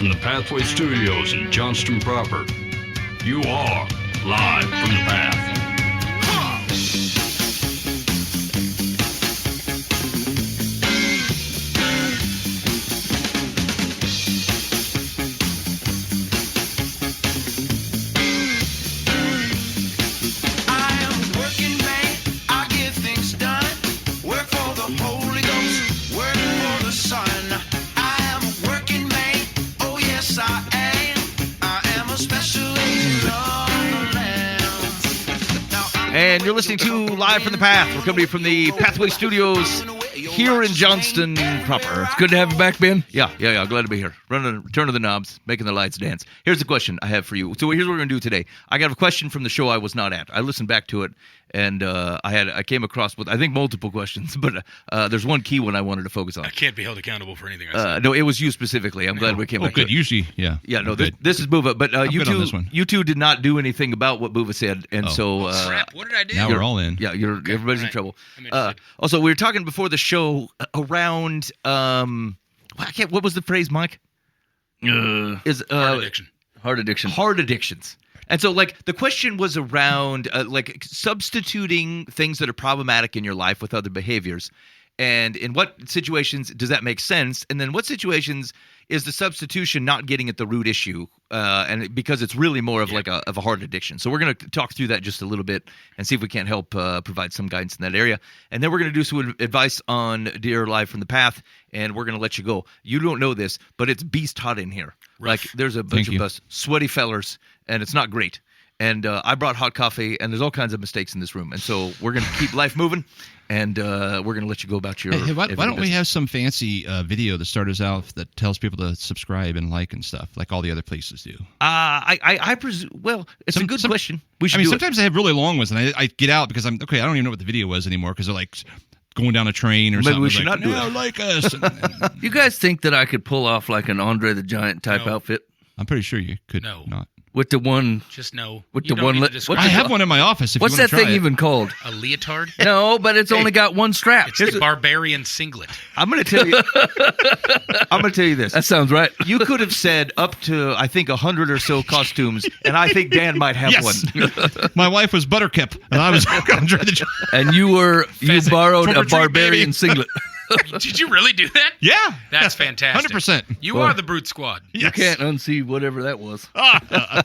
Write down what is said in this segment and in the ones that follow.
from the Pathway Studios in Johnston proper. You are live from the Path. And you're listening to Live from the Path. We're coming to you from the Pathway Studios here in Johnston proper. It's good to have you back, Ben. Yeah. Glad to be here. Turn of the knobs, making the lights dance. Here's the question I have for you. So here's what we're going to do today. I got a question from the show I was not at. I listened back to it, and I came across with, I think, multiple questions, but there's one key one I wanted to focus on. I can't be held accountable for anything I said. No, it was you specifically. I'm glad we came back to it. Usually, yeah. Yeah, no, this is Buva, but you two did not do anything about what Buva said, and so... crap, what did I do? Now we're all in. Yeah, everybody's in trouble. I'm Also, we were talking before the show around... what was the phrase, Mike? Heart addiction. Heart addictions. And so, the question was around, substituting things that are problematic in your life with other behaviors. And in what situations does that make sense? And then what situations is the substitution not getting at the root issue? And because it's really more of a heart addiction. So we're going to talk through that just a little bit and see if we can't help provide some guidance in that area. And then we're going to do some advice on Dear Live from the Path, and we're going to let you go. You don't know this, but it's beast hot in here. Rough. There's a bunch of us sweaty fellers, and it's not great. And I brought hot coffee, and there's all kinds of mistakes in this room. And so we're going to keep life moving, and we're going to let you go about your... Hey, why don't we have some fancy video to start us out that tells people to subscribe and like and stuff, like all the other places do? I presume... Well, it's a good question. We should sometimes I have really long ones, and I get out because I don't even know what the video was anymore, because they're like... going down a train or Maybe something. We should not do it. Like us. You guys think that I could pull off like an Andre the Giant type outfit? I'm pretty sure you could No. not. With the one... Just no. With You the don't one... need to describe I have one in my office if What's you want that to try thing it. even called? a leotard. No, but it's only got one strap. It's the barbarian singlet. I'm going to tell you... I'm going to tell you this. That sounds right. You could have said up to, I think, 100 or so costumes, and I think Dan might have one. My wife was Buttercup, and I was Andre the Giant. And you borrowed Trump or a treat, barbarian baby. singlet. Did you really do that? Yeah. That's fantastic. 100%. You are the brute squad. You can't unsee whatever that was.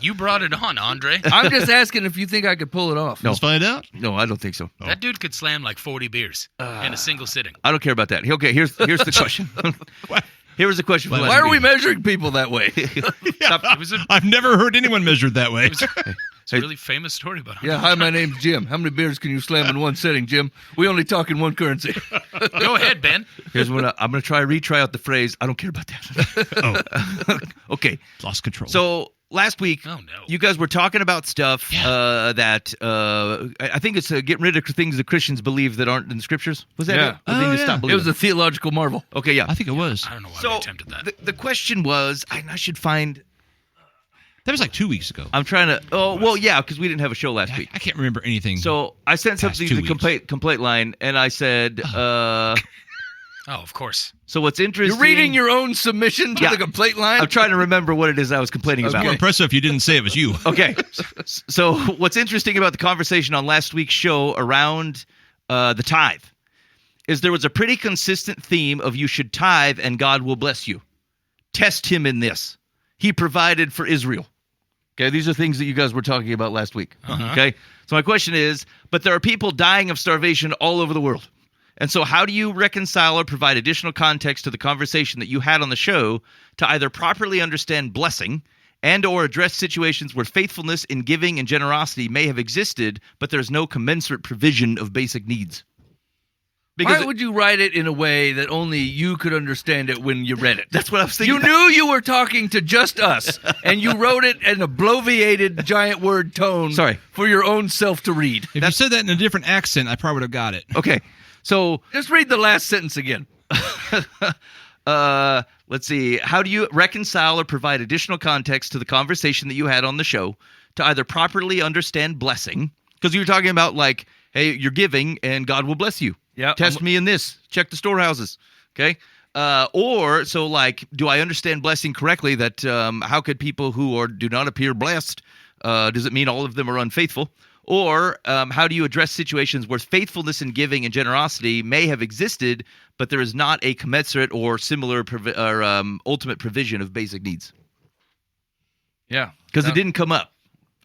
You brought it on, Andre. I'm just asking if you think I could pull it off. No. Let's find out. No, I don't think so. That dude could slam like 40 beers in a single sitting. I don't care about that. Okay, here's the question. Here's the question. For Why are we measuring people that way? I've never heard anyone measured that way. It's a really famous story about him. Yeah, hi, my name's Jim. How many beers can you slam in one sitting, Jim? We only talk in one currency. Go ahead, Ben. Here's what I'm going to retry out the phrase. I don't care about that. Okay. Lost control. So last week, you guys were talking about stuff that I think it's getting rid of things that Christians believe that aren't in the scriptures. Was that Yeah. it? Or they need to stop It believing was a theological marvel. Okay, yeah. I think it was. I don't know why So we attempted that. the question was, I should find... That was like 2 weeks ago. I'm trying to... Oh, well, yeah, because we didn't have a show last week. I can't remember anything. So I sent something to the complaint line, and I said... Oh, of course. So what's interesting... You're reading your own submission to the complaint line? I'm trying to remember what it is I was complaining about. More impressive if you didn't say it was you. Okay. So what's interesting about the conversation on last week's show around the tithe is there was a pretty consistent theme of you should tithe and God will bless you. Test him in this. He provided for Israel. Okay, these are things that you guys were talking about last week. Okay, so my question is, but there are people dying of starvation all over the world. And so how do you reconcile or provide additional context to the conversation that you had on the show to either properly understand blessing and or address situations where faithfulness in giving and generosity may have existed, but there's no commensurate provision of basic needs? Why would you write it in a way that only you could understand it when you read it? That's what I was thinking. You knew you were talking to just us, and you wrote it in a bloviated giant word tone for your own self to read. If you said that in a different accent, I probably would have got it. Okay, so... Just read the last sentence again. Let's see. How do you reconcile or provide additional context to the conversation that you had on the show to either properly understand blessing? Because you were talking about like, hey, you're giving and God will bless you. Yeah. Test me in this. Check the storehouses. Okay. Or so like, do I understand blessing correctly? That how could people who do not appear blessed? Does it mean all of them are unfaithful? Or how do you address situations where faithfulness in giving and generosity may have existed, but there is not a commensurate or similar ultimate provision of basic needs? Yeah. Because it didn't come up.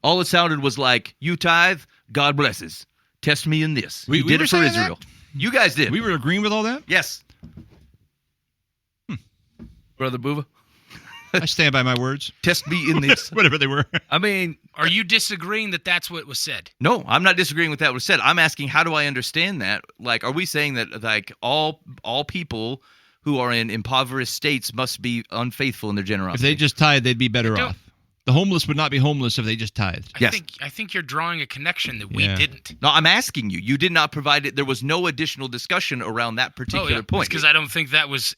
All it sounded was like, you tithe, God blesses. Test me in this. We did were it for saying Israel. that? You guys did. We were agreeing with all that? Yes. Brother Buva? I stand by my words. Test me in this. Whatever they were. I mean, Are you disagreeing that that's what was said? No, I'm not disagreeing with that was said. I'm asking, how do I understand that? Like, are we saying that like all people who are in impoverished states must be unfaithful in their If generosity? they just tithed, they'd be better don't- off. The homeless would not be homeless if they just tithed. Yes. I think you're drawing a connection that we Yeah. didn't. No, I'm asking you. You did not provide it. There was no additional discussion around that particular point. Because I don't think that was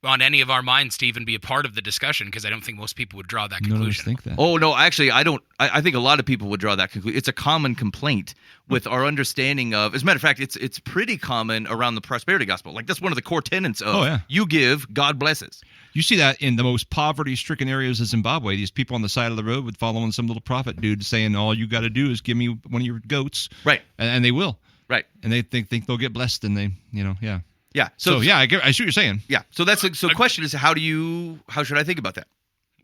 on any of our minds to even be a part of the discussion, because I don't think most people would draw that None of us conclusion. think that. Oh, no, actually, I don't. I think a lot of people would draw that conclusion. It's a common complaint with our understanding of, as a matter of fact, it's pretty common around the prosperity gospel. Like, that's one of the core tenets of you give, God blesses. You see that in the most poverty-stricken areas of Zimbabwe. These people on the side of the road would following some little prophet dude saying, all you got to do is give me one of your goats. Right. And they will. Right. And they think they'll get blessed, and they, yeah. Yeah. So yeah, I see what you're saying. Yeah. So that's so the question is, how should I think about that?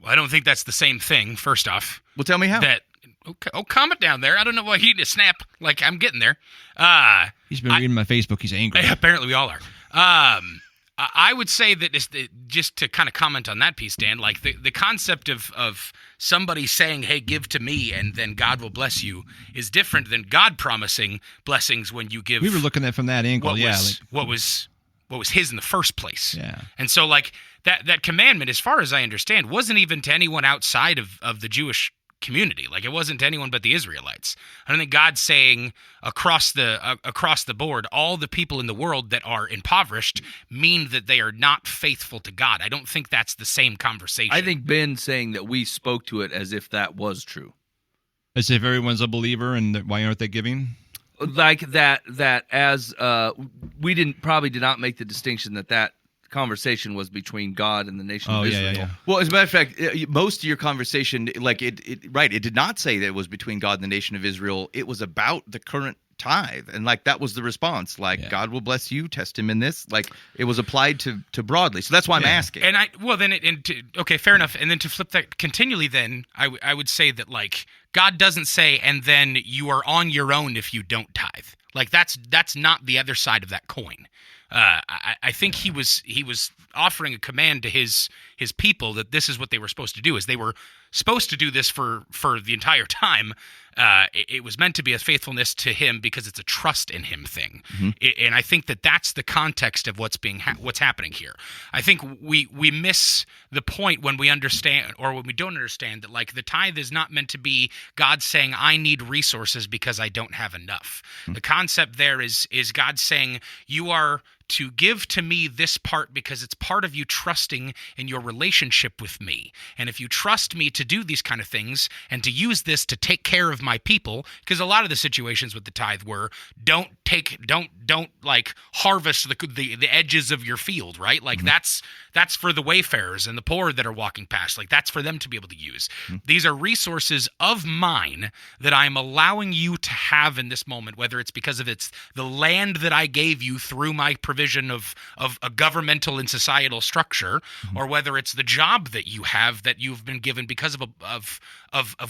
Well, I don't think that's the same thing, first off. Well, tell me how. Okay, calm it down there. I don't know why he need to snap. Like, I'm getting there. He's been reading my Facebook. He's angry. Apparently we all are. I would say that just to kind of comment on that piece, Dan, like the concept of somebody saying, hey, give to me and then God will bless you is different than God promising blessings when you give. We were looking at it from that angle, what was his in the first place. Yeah. And so like that commandment, as far as I understand, wasn't even to anyone outside of the Jewish community. Like, it wasn't to anyone but the Israelites. I don't think God's saying across the board, all the people in the world that are impoverished mean that they are not faithful to God. I don't think that's the same conversation. I think Ben's saying that we spoke to it as if that was true. As if everyone's a believer, and why aren't they giving? Like that as we probably did not make the distinction that conversation was between God and the nation of Israel. Yeah. Well, as a matter of fact, most of your conversation, like it did not say that it was between God and the nation of Israel. It was about the current tithe, and like that was the response. Like, God will bless you. Test him in this. Like, it was applied to broadly. So that's why I'm asking. And okay, fair enough. And then to flip that continually, then I would say that like God doesn't say, and then you are on your own if you don't tithe. Like that's not the other side of that coin. I think he was offering a command to his people that this is what they were supposed to do. Is they were supposed to do this for the entire time. It was meant to be a faithfulness to him because it's a trust in him thing. Mm-hmm. And I think that's the context of what's happening here. I think we miss the point when we understand, or when we don't understand, that like the tithe is not meant to be God saying, I need resources because I don't have enough. Mm-hmm. The concept there is God saying, you are to give to me this part because it's part of you trusting in your relationship with me. And if you trust me to do these kind of things and to use this to take care of my people, because a lot of the situations with the tithe were don't like harvest the edges of your field, right? Like that's for the wayfarers and the poor that are walking past. Like that's for them to be able to use. These are resources of mine that I'm allowing you to have in this moment, whether it's because of it's the land that I gave you through my provision of a governmental and societal structure, or whether it's the job that you have that you've been given because of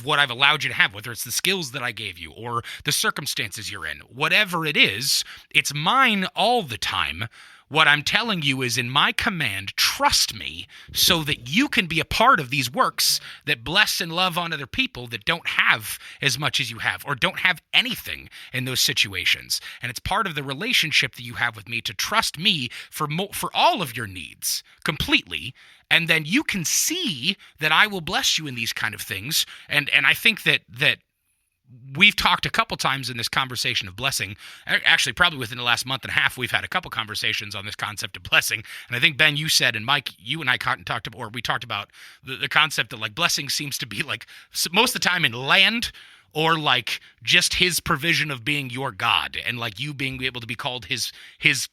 what I've allowed you to have, whether it's the skills that I gave you or the circumstances you're in. Whatever it is, it's mine all the time. What I'm telling you is in my command, trust me so that you can be a part of these works that bless and love on other people that don't have as much as you have or don't have anything in those situations. And it's part of the relationship that you have with me to trust me for all of your needs completely. And then you can see that I will bless you in these kind of things. And I think that we've talked a couple times in this conversation of blessing. Actually, probably within the last month and a half, we've had a couple conversations on this concept of blessing. And I think, Ben, you said, and Mike, you and I talked about the concept that like blessing seems to be like most of the time in land or like just his provision of being your God and like you being able to be called his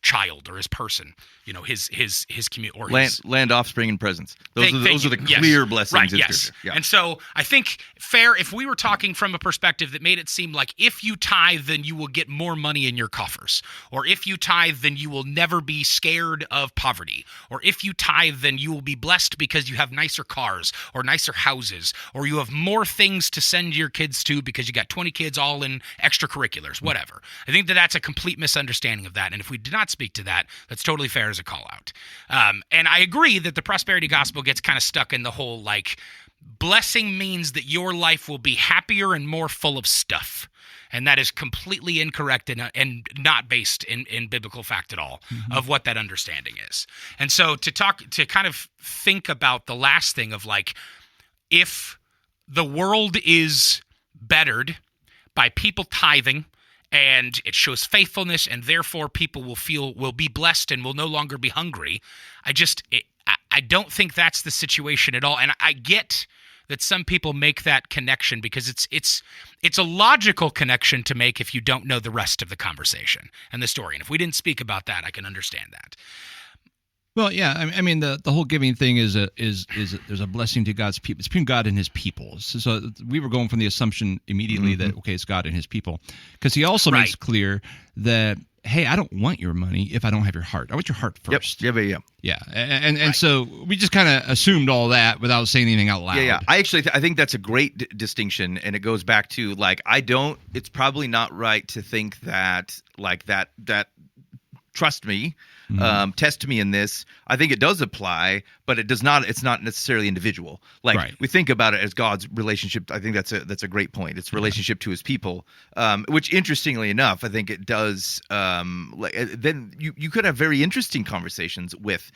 child or his person, his community or his land, offspring, and presence. Those are the yes. clear blessings right, in yes. Scripture. Yeah. And so I think fair if we were talking from a perspective that made it seem like if you tithe, then you will get more money in your coffers, or if you tithe, then you will never be scared of poverty, or if you tithe, then you will be blessed because you have nicer cars or nicer houses, or you have more things to send your kids to because you got 20 kids all in extracurriculars, whatever. I think that's a complete misunderstanding of that. And if we did not speak to that, that's totally fair as a call out. And I agree that the prosperity gospel gets kind of stuck in the whole like blessing means that your life will be happier and more full of stuff. And that is completely incorrect and not based in biblical fact at all of what that understanding is. And so to kind of think about the last thing of like, if the world is bettered by people tithing and it shows faithfulness and therefore people will be blessed and will no longer be hungry, I don't think that's the situation at all. And I get that some people make that connection because it's a logical connection to make if you don't know the rest of the conversation and the story. And if we didn't speak about that, I can understand that. Well, yeah, I mean the whole giving thing is there's a blessing to God's people. It's between God and His people. So we were going from the assumption immediately that okay, it's God and His people, because He also makes clear that hey, I don't want your money if I don't have your heart. I want your heart first. Yep. Yeah, and so we just kind of assumed all that without saying anything out loud. Yeah. I think that's a great distinction, and it goes back to like it's probably not right to think that like that trust me. Test me in this. I think it does apply, but it does not. It's not necessarily individual. Like we think about it as God's relationship. I think that's a great point. It's relationship to His people, which interestingly enough, I think it does. Then you could have very interesting conversations with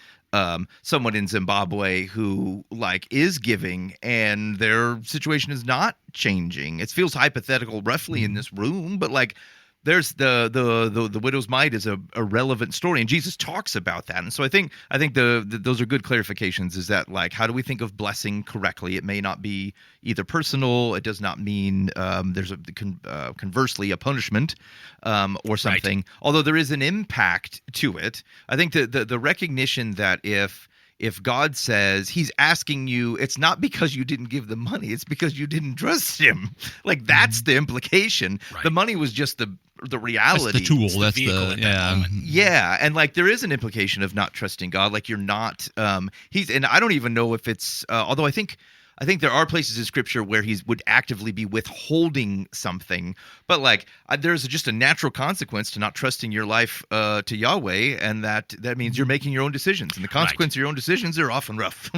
someone in Zimbabwe who like is giving and their situation is not changing. It feels hypothetical, roughly in this room, but like. There's the widow's mite is a relevant story, and Jesus talks about that. And so I think those are good clarifications. Is that like how do we think of blessing correctly? It may not be either personal. It does not mean there's conversely a punishment or something. Right. Although there is an impact to it. I think the recognition that if God says He's asking you, it's not because you didn't give the money, it's because you didn't trust Him. Like that's the implication. Right. The money was just the reality. That's the tool. That's the yeah. And like there is an implication of not trusting God. Like you're not. And I don't even know if it's. Although I think there are places in Scripture where He would actively be withholding something, but like there's just a natural consequence to not trusting your life to Yahweh, and that means you're making your own decisions, and the consequence of your own decisions are often rough.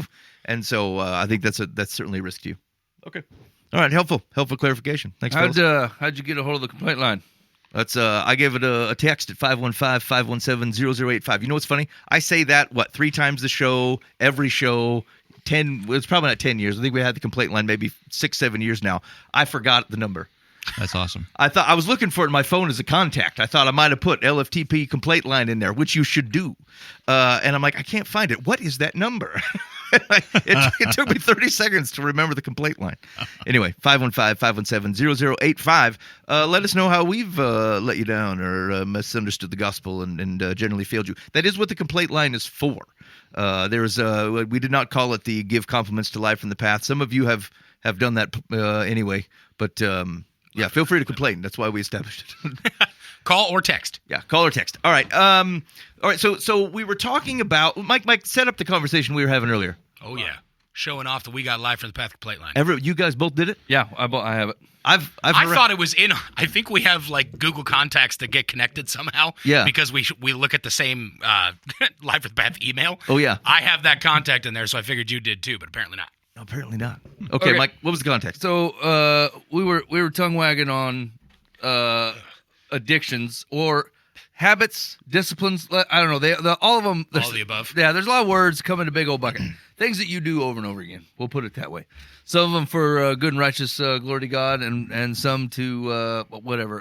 And so I think that's certainly a risk to you. Okay, all right, helpful clarification. Thanks. How'd you get a hold of the complaint line? That's I gave it a text at 515-517-0085. You know what's funny? I say that 3 times the show, every show. 10. It's probably not 10 years. I think we had the complaint line maybe 6-7 years now. I forgot the number. That's awesome. I thought I was looking for it in my phone as a contact. I thought I might have put LFTP complaint line in there, which you should do. And I'm like, I can't find it. What is that number? It took me 30 seconds to remember the complaint line. Anyway, 515-517-0085. Let us know how we've let you down or misunderstood the gospel and generally failed you. That is what the complaint line is for. We did not call it the give compliments to life from the path. Some of you have done that anyway, but yeah, feel free to complain. That's why we established it. Call or text. Yeah, call or text. All right. So we were talking about Mike. Set up the conversation we were having earlier. Oh yeah, showing off that we got live from the path complaint line. You guys both did it? Yeah, I have it. I thought it was in. I think we have like Google contacts that get connected somehow. Yeah. Because we look at the same live with Beth email. Oh yeah. I have that contact in there, so I figured you did too, but apparently not. No, apparently not. Okay, Mike. What was the context? So we were tongue wagging on addictions or habits, disciplines. I don't know. All of them. All of the above. Yeah, there's a lot of words come in a big old bucket. Things that you do over and over again. We'll put it that way. Some of them for good and righteous glory to God, and some to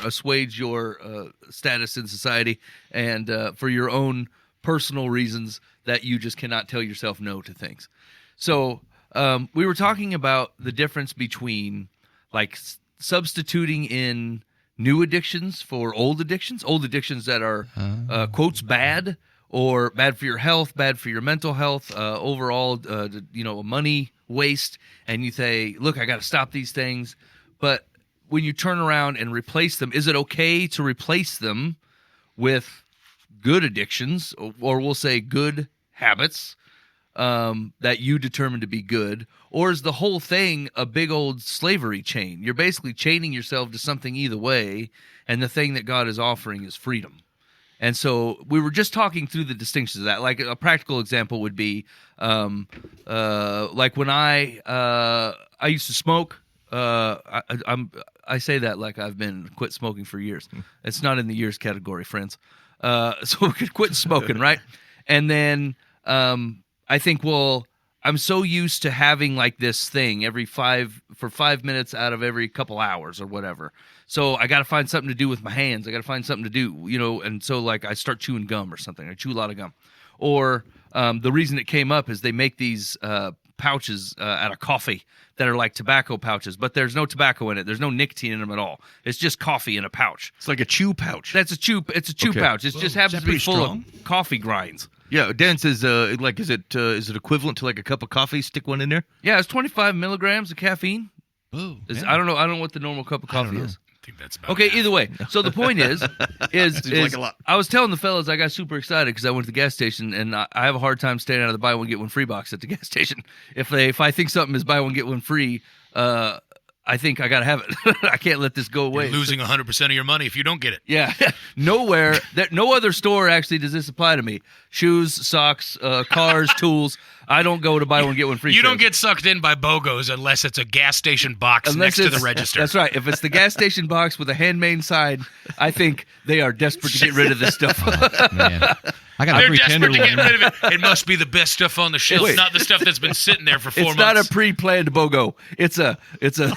assuage your status in society, and for your own personal reasons that you just cannot tell yourself no to things. So we were talking about the difference between like substituting in new addictions for old addictions that are quotes bad or bad for your health, bad for your mental health, overall, money waste. And you say, look, I got to stop these things. But when you turn around and replace them, is it okay to replace them with good addictions, or we'll say good habits that you determine to be good? Or is the whole thing a big old slavery chain? You're basically chaining yourself to something either way, and the thing that God is offering is freedom. And so we were just talking through the distinctions of that. Like a practical example would be, like when I used to smoke. I say that like I've been quit smoking for years. It's not in the years category, friends. So we could quit smoking, right? And then I think, well, I'm so used to having like this thing for 5 minutes out of every couple hours or whatever. So I got to find something to do with my hands. I got to find something to do, and so like I start chewing gum or something. I chew a lot of gum. Or the reason it came up is they make these pouches out of coffee that are like tobacco pouches, but there's no tobacco in it. There's no nicotine in them at all. It's just coffee in a pouch. It's like a chew pouch. It's a chew Okay. pouch. It just happens to be full of coffee grinds. Yeah, Dan says, is it equivalent to like a cup of coffee? Stick one in there. Yeah, it's 25 milligrams of caffeine. Oh, I don't know what the normal cup of coffee is. I think that's about Okay, half. either way. So the point is like a lot. I was telling the fellas I got super excited because I went to the gas station, and I have a hard time staying out of the buy one get one free box at the gas station. If I think something is buy one get one free, I think I gotta have it. I can't let this go away. You're losing 100% of your money if you don't get it. Yeah, no other store actually does this apply to me. Shoes, socks, cars, tools. I don't go to buy one get one free. You don't sales. get sucked in by BOGOs unless it's a gas station box next to the register. That's right. If it's the gas station box with a handmade sign, I think they are desperate to get rid of this stuff. man. I got a They're free desperate to get tenderloin. rid of it. It must be the best stuff on the shelf, not the stuff that's been sitting there for 4 months. It's not a pre-planned BOGO. It's a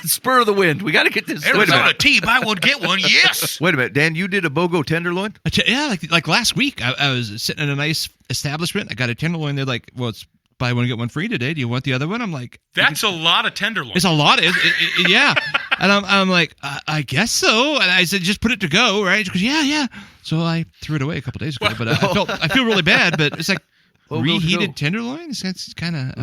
spur of the wind. We got to get this. stuff Arizona out. tea, buy one, get one. Yes. Wait a minute, Dan. You did a BOGO tenderloin? Yeah, like last week, I was sitting in a nice establishment. I got a tenderloin. They're like, well, it's buy one get one free today. Do you want the other one? I'm like, That's a lot of tenderloin. it's a lot. Yeah. And I'm like, I guess so. And I said, just put it to go, right? She goes, yeah. So I threw it away a couple days ago. But I feel really bad. But it's like reheated tenderloins. That's kind of.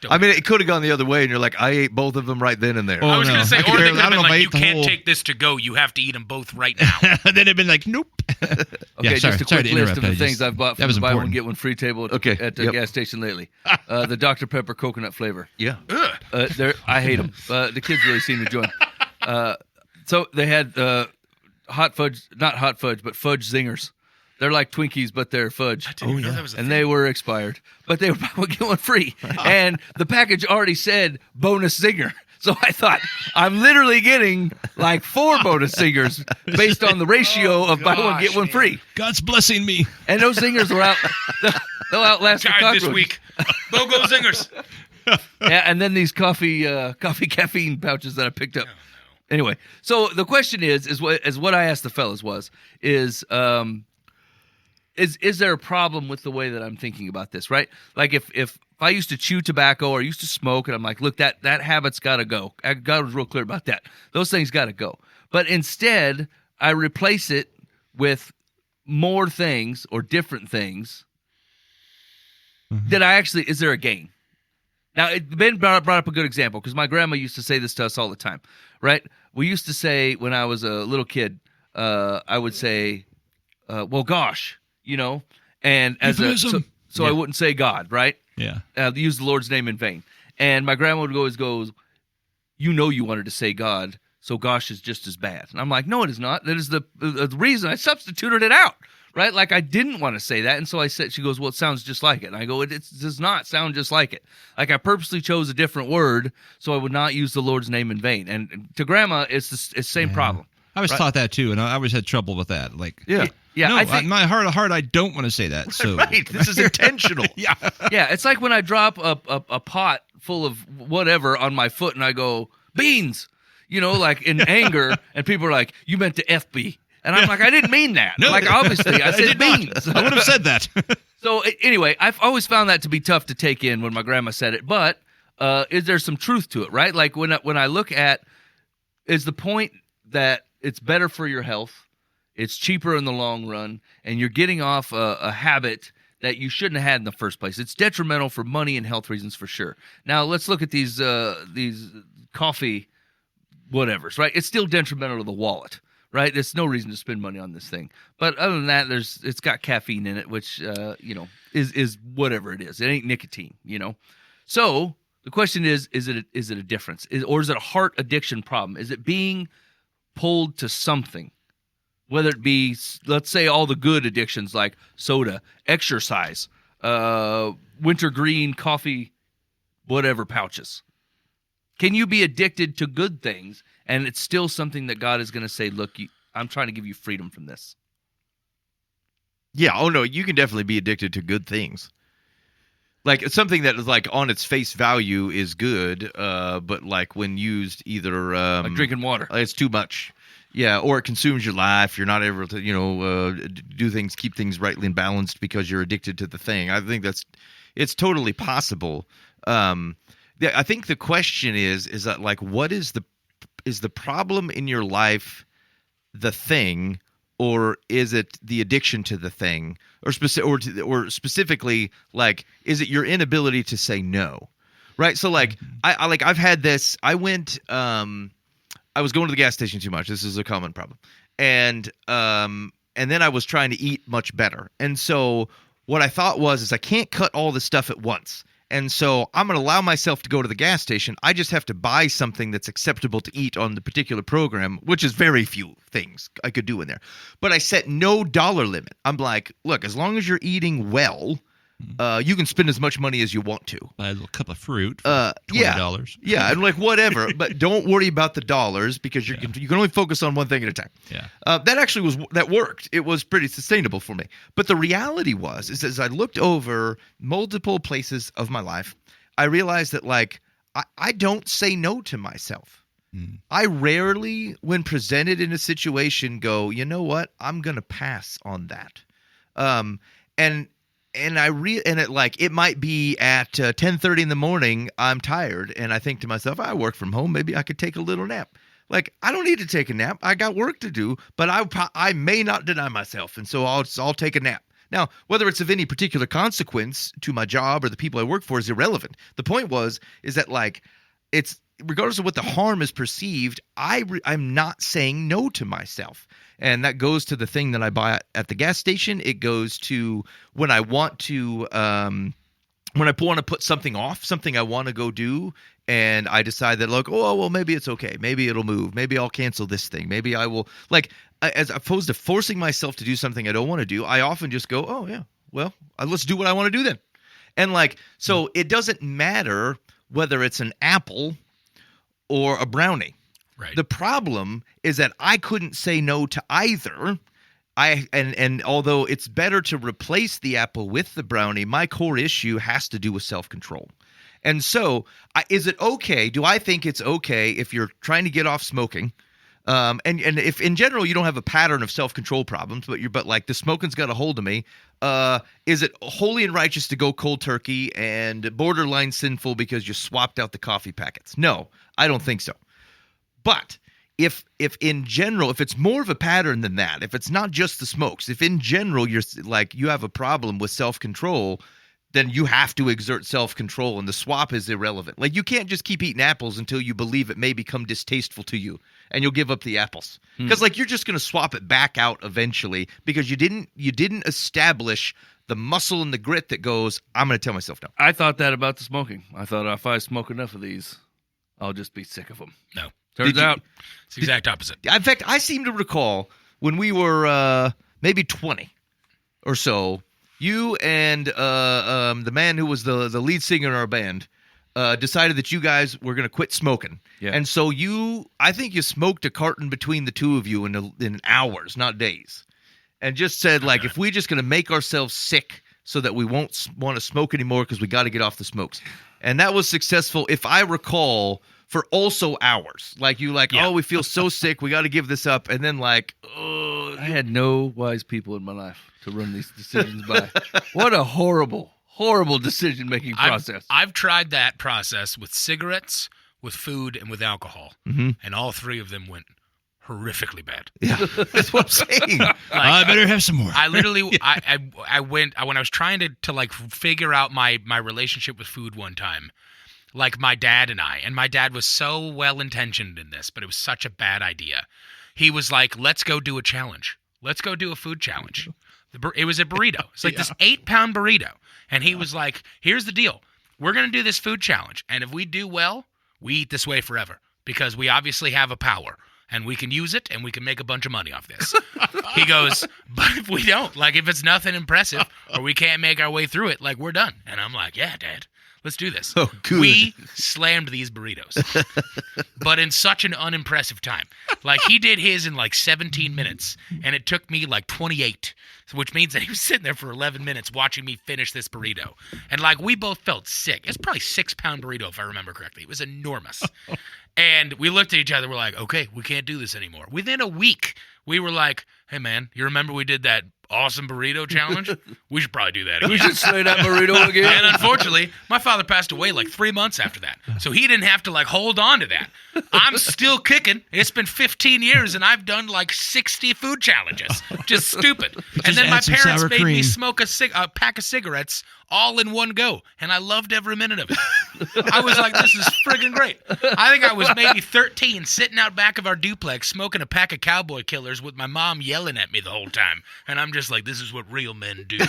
I mean, it could have gone the other way, and you're like, I ate both of them right then and there. Oh, I was going no. to say, I or could they barely- could I have don't been know if I like, ate you the can't whole- take this to go. You have to eat them both right now. Then it'd been like, nope. Okay, Yeah, just a sorry quick to list interrupt. of the I things just- I've bought that from was the buy one important. get one free table at Okay, the yep. gas station lately. The Dr. Pepper coconut flavor. Yeah. Ugh. I hate them. The kids really seem to enjoy them. So they had not hot fudge, but fudge zingers. They're like Twinkies, but they're fudge. I didn't even know that was a And thing. they were expired, but they were buy one get one free. And the package already said bonus zinger. So I thought, I'm literally getting like 4 bonus zingers based on the ratio of buy one get one free. God's blessing me. And those zingers were out. They'll outlast the Tried this cockroach. week. BOGO zingers. Yeah, and then these coffee caffeine pouches that I picked up. Anyway, so the question is what I asked the fellas is there a problem with the way that I'm thinking about this, right? Like if I used to chew tobacco or used to smoke, and I'm like, look, that habit's got to go. God was real clear about that. Those things got to go. But instead, I replace it with more things or different things. Is there a gain? Now, Ben brought up a good example because my grandma used to say this to us all the time, right? We used to say when I was a little kid, I would say, well, gosh, and as Euphemism. so I wouldn't say God, right? Yeah. Use the Lord's name in vain. And my grandma would always go, you wanted to say God, so gosh is just as bad. And I'm like, no, it is not. That is the reason I substituted it out, right? Like I didn't want to say that. And so I said, she goes, well, it sounds just like it. And I go, it does not sound just like it. Like I purposely chose a different word so I would not use the Lord's name in vain. And to grandma, it's the same problem. I was taught that too, and I always had trouble with that. Like, Yeah. no, I think, my heart of heart, I don't want to say that. So Right. This is intentional. yeah. yeah, it's like when I drop a pot full of whatever on my foot and I go, beans, like in anger, and people are like, you meant to FB. And I'm like, I didn't mean that. No. Like, obviously, I said beans. I would have said that. So anyway, I've always found that to be tough to take in when my grandma said it. But is there some truth to it, right? Like when I look at Is the point that it's better for your health, it's cheaper in the long run, and you're getting off a habit that you shouldn't have had in the first place. It's detrimental for money and health reasons for sure. Now let's look at these coffee whatevers, right? It's still detrimental to the wallet, right? There's no reason to spend money on this thing. But other than that, it's got caffeine in it, which is whatever it is. It ain't nicotine, So the question is it a difference? Or is it a heart addiction problem? Is it being pulled to something? Whether it be, let's say, all the good addictions like soda, exercise, wintergreen coffee, whatever pouches. Can you be addicted to good things and it's still something that God is going to say, look, I'm trying to give you freedom from this? Yeah. Oh, no, you can definitely be addicted to good things. Like something that is like on its face value is good, but like when used either... like drinking water. It's too much. Yeah, or it consumes your life. You're not able to, do things, keep things rightly and balanced because you're addicted to the thing. I think it's totally possible. I think the question is that like, what is the problem in your life, the thing, or is it the addiction to the thing, or specifically like, is it your inability to say no, right? So like, I've had this. I was going to the gas station too much. This is a common problem. And then I was trying to eat much better. And so what I thought is I can't cut all this stuff at once. And so I'm going to allow myself to go to the gas station. I just have to buy something that's acceptable to eat on the particular program, which is very few things I could do in there. But I set no dollar limit. I'm like, look, as long as you're eating well, you can spend as much money as you want to. Buy a little cup of fruit for $20. Yeah, and like whatever. But don't worry about the dollars because you can only focus on one thing at a time. Yeah. That worked. It was pretty sustainable for me. But the reality is as I looked over multiple places of my life, I realized that like I don't say no to myself. I rarely, when presented in a situation, go, you know what? I'm gonna pass on that. It might be at 10:30 in the morning. I'm tired, and I think to myself, I work from home. Maybe I could take a little nap. Like I don't need to take a nap. I got work to do, but I may not deny myself, and so I'll take a nap. Now, whether it's of any particular consequence to my job or the people I work for is irrelevant. The point is that like it's regardless of what the harm is perceived, I'm not saying no to myself. And that goes to the thing that I buy at the gas station. It goes to when I want to put something off, something I want to go do, and I decide that, like, oh, well, maybe it's okay. Maybe it'll move. Maybe I'll cancel this thing. Maybe I will, like, as opposed to forcing myself to do something I don't want to do, I often just go, oh, yeah, well, let's do what I want to do then. And, like, so it doesn't matter whether it's an apple or a brownie. Right. The problem is that I couldn't say no to either. And although it's better to replace the apple with the brownie, my core issue has to do with self-control. And so, is it okay? Do I think it's okay if you're trying to get off smoking? And if in general you don't have a pattern of self-control problems, but like the smoking's got a hold of me, is it holy and righteous to go cold turkey and borderline sinful because you swapped out the coffee packets? No, I don't think so. But if in general, if it's more of a pattern than that, if it's not just the smokes, if in general you're like you have a problem with self-control, then you have to exert self-control, and the swap is irrelevant. Like you can't just keep eating apples until you believe it may become distasteful to you, and you'll give up the apples because like you're just going to swap it back out eventually because you didn't establish the muscle and the grit that goes, I'm going to tell myself no. I thought that about the smoking. I thought if I smoke enough of these, I'll just be sick of them. No. Turns out it's the exact opposite. In fact, I seem to recall when we were maybe 20 or so, you and the man who was the lead singer in our band decided that you guys were going to quit smoking. Yeah. And so I think you smoked a carton between the two of you in hours, not days. And just said, like, if we're just going to make ourselves sick so that we won't want to smoke anymore because we got to get off the smokes. And that was successful, if I recall, for also hours. Like oh, we feel so sick, we got to give this up. And then like, oh, I had no wise people in my life to run these decisions by. What a horrible decision-making process. I've tried that process with cigarettes, with food, and with alcohol, and all three of them went horrifically bad. Yeah, that's what I'm saying. I better have some more. I literally, I went when I was trying to like figure out my relationship with food one time, like my dad and my dad was so well intentioned in this, but it was such a bad idea. He was like, "Let's go do a challenge. Let's go do a food challenge." It was a burrito. It's like this 8-pound burrito, and he was like, "Here's the deal. We're gonna do this food challenge, and if we do well, we eat this way forever because we obviously have a power." And we can use it, and we can make a bunch of money off this. He goes, but if we don't, like if it's nothing impressive or we can't make our way through it, like we're done. And I'm like, yeah, Dad, let's do this. Oh, good. We slammed these burritos, but in such an unimpressive time. Like he did his in like 17 minutes, and it took me like 28, which means that he was sitting there for 11 minutes watching me finish this burrito. And like we both felt sick. It's probably 6-pound burrito if I remember correctly. It was enormous. And we looked at each other. We're like, okay, we can't do this anymore. Within a week, we were like, hey, man, you remember we did that awesome burrito challenge? We should probably do that again. We should slay that burrito again. And unfortunately, my father passed away like 3 months after that. So he didn't have to like hold on to that. I'm still kicking. It's been 15 years and I've done like 60 food challenges. Just stupid. And then my add some parents sour made me cream. smoke a pack of cigarettes all in one go. And I loved every minute of it. I was like, this is friggin' great. I think I was maybe 13 sitting out back of our duplex smoking a pack of Cowboy Killers with my mom yelling at me the whole time. And I'm just like, this is what real men do. Like,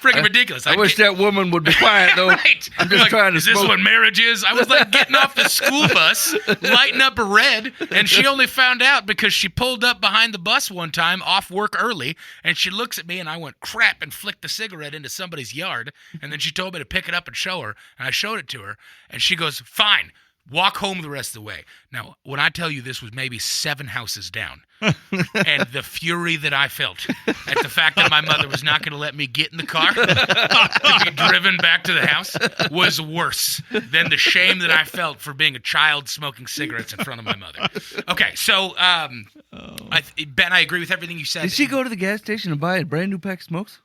friggin' ridiculous. I wish that woman would be quiet, though. Right. I'm just Like, trying to is this smoke. what marriage is? I was like getting off the school bus, lighting up a red, and she only found out because she pulled up behind the bus one time off work early, and she looks at me, and I went crap and flicked the cigarette into somebody's yard, and then she told me to pick it up and show her, and I showed it to her, and she goes, fine. Walk home the rest of the way. Now, when I tell you this was maybe 7 houses down, and the fury that I felt at the fact that my mother was not going to let me get in the car to be driven back to the house was worse than the shame that I felt for being a child smoking cigarettes in front of my mother. Okay, so Ben, I agree with everything you said. Did she go to the gas station and buy a brand new pack of smokes?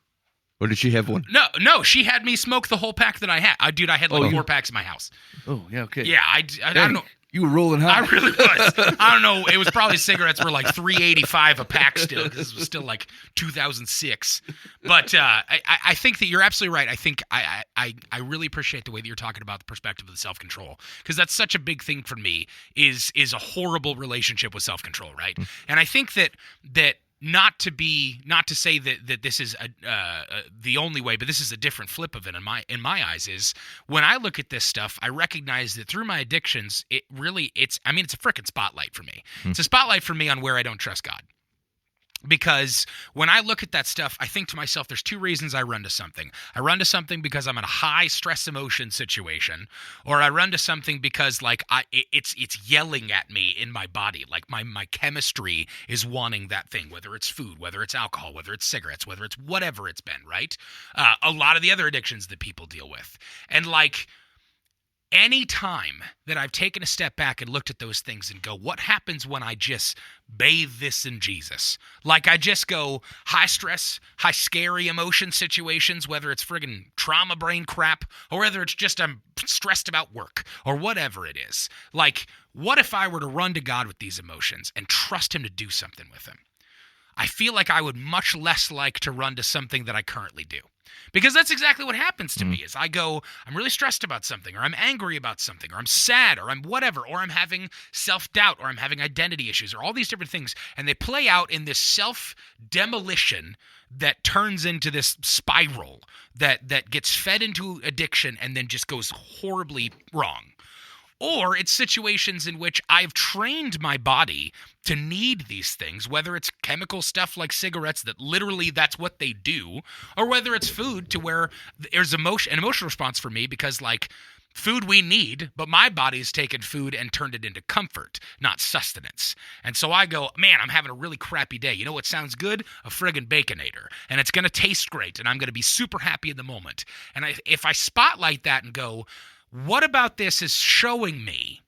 Or did she have one? No, she had me smoke the whole pack that I had. I had like 4 packs in my house. Oh, yeah, okay. Yeah, I don't know. You were rolling high. I really was. I don't know. It was probably cigarettes were like $3.85 a pack still because it was still like 2006. But I think that you're absolutely right. I think I really appreciate the way that you're talking about the perspective of the self-control because that's such a big thing for me is a horrible relationship with self-control, right? And I think that not to say that this is the only way, but this is a different flip of it in my eyes. Is when I look at this stuff, I recognize that through my addictions, it's a freaking spotlight for me. It's a spotlight for me on where I don't trust God. Because when I look at that stuff, I think to myself, there's 2 reasons I run to something. I run to something because I'm in a high stress emotion situation, or I run to something because like it's yelling at me in my body. Like my chemistry is wanting that thing, whether it's food, whether it's alcohol, whether it's cigarettes, whether it's whatever it's been, right? A lot of the other addictions that people deal with. And like, any time that I've taken a step back and looked at those things and go, what happens when I just bathe this in Jesus? Like I just go high stress, high scary emotion situations, whether it's friggin' trauma brain crap or whether it's just I'm stressed about work or whatever it is. Like, what if I were to run to God with these emotions and trust him to do something with them? I feel like I would much less like to run to something that I currently do. Because that's exactly what happens to me is I go, I'm really stressed about something, or I'm angry about something, or I'm sad, or I'm whatever, or I'm having self-doubt, or I'm having identity issues, or all these different things. And they play out in this self-demolition that turns into this spiral that gets fed into addiction and then just goes horribly wrong. Or it's situations in which I've trained my body to need these things, whether it's chemical stuff like cigarettes that literally that's what they do, or whether it's food to where there's an emotional response for me because like food we need, but my body's taken food and turned it into comfort, not sustenance. And so I go, man, I'm having a really crappy day. You know what sounds good? A friggin' Baconator. And it's going to taste great, and I'm going to be super happy in the moment. And if I spotlight that and go, what about this is showing me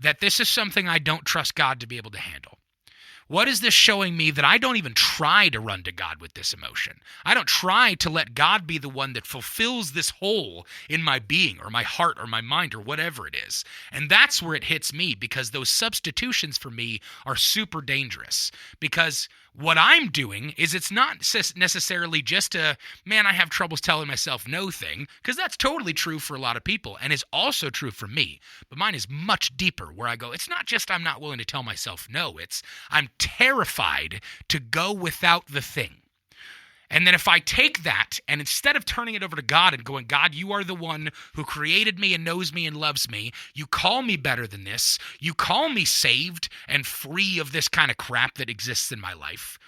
that this is something I don't trust God to be able to handle? What is this showing me that I don't even try to run to God with this emotion? I don't try to let God be the one that fulfills this hole in my being or my heart or my mind or whatever it is. And that's where it hits me, because those substitutions for me are super dangerous. Because what I'm doing is, it's not necessarily just a, man, I have troubles telling myself no thing, because that's totally true for a lot of people and is also true for me. But mine is much deeper, where I go, it's not just I'm not willing to tell myself no, it's I'm terrified to go without the thing. And then if I take that, and instead of turning it over to God and going, God, you are the one who created me and knows me and loves me. You call me better than this. You call me saved and free of this kind of crap that exists in my life.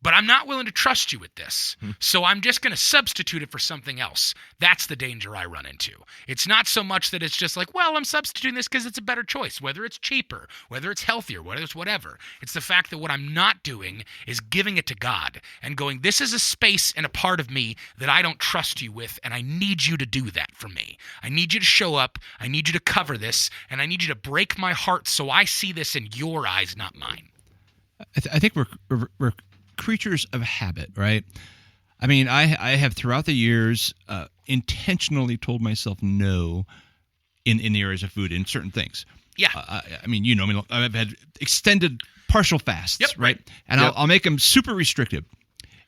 But I'm not willing to trust you with this. So I'm just going to substitute it for something else. That's the danger I run into. It's not so much that it's just like, well, I'm substituting this because it's a better choice, whether it's cheaper, whether it's healthier, whether it's whatever. It's the fact that what I'm not doing is giving it to God and going, this is a space and a part of me that I don't trust you with, and I need you to do that for me. I need you to show up. I need you to cover this, and I need you to break my heart so I see this in your eyes, not mine. I think we're creatures of habit, right? I mean, I have throughout the years intentionally told myself no in the areas of food in certain things. Yeah. I mean, I've had extended partial fasts, Yep. right? And I'll make them super restrictive,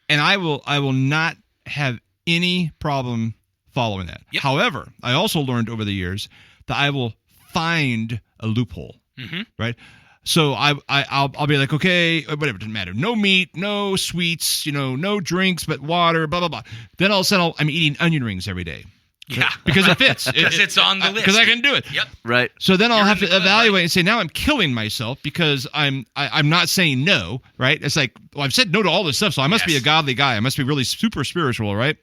and I will not have any problem following that. Yep. However, I also learned over the years that I will find a loophole, right? So I'll be like, okay, whatever, it doesn't matter. No meat, no sweets, no drinks, but water, blah, blah, blah. Then all of a sudden I'm eating onion rings every day. Yeah. Because it fits. Because it's on the list. Because I can do it. Yep. Right. So then I'll You're have in to the club, evaluate right? and say, now I'm killing myself because I'm not saying no, right? It's like, well, I've said no to all this stuff, so I must be a Yes. godly guy. I must be really super spiritual, right?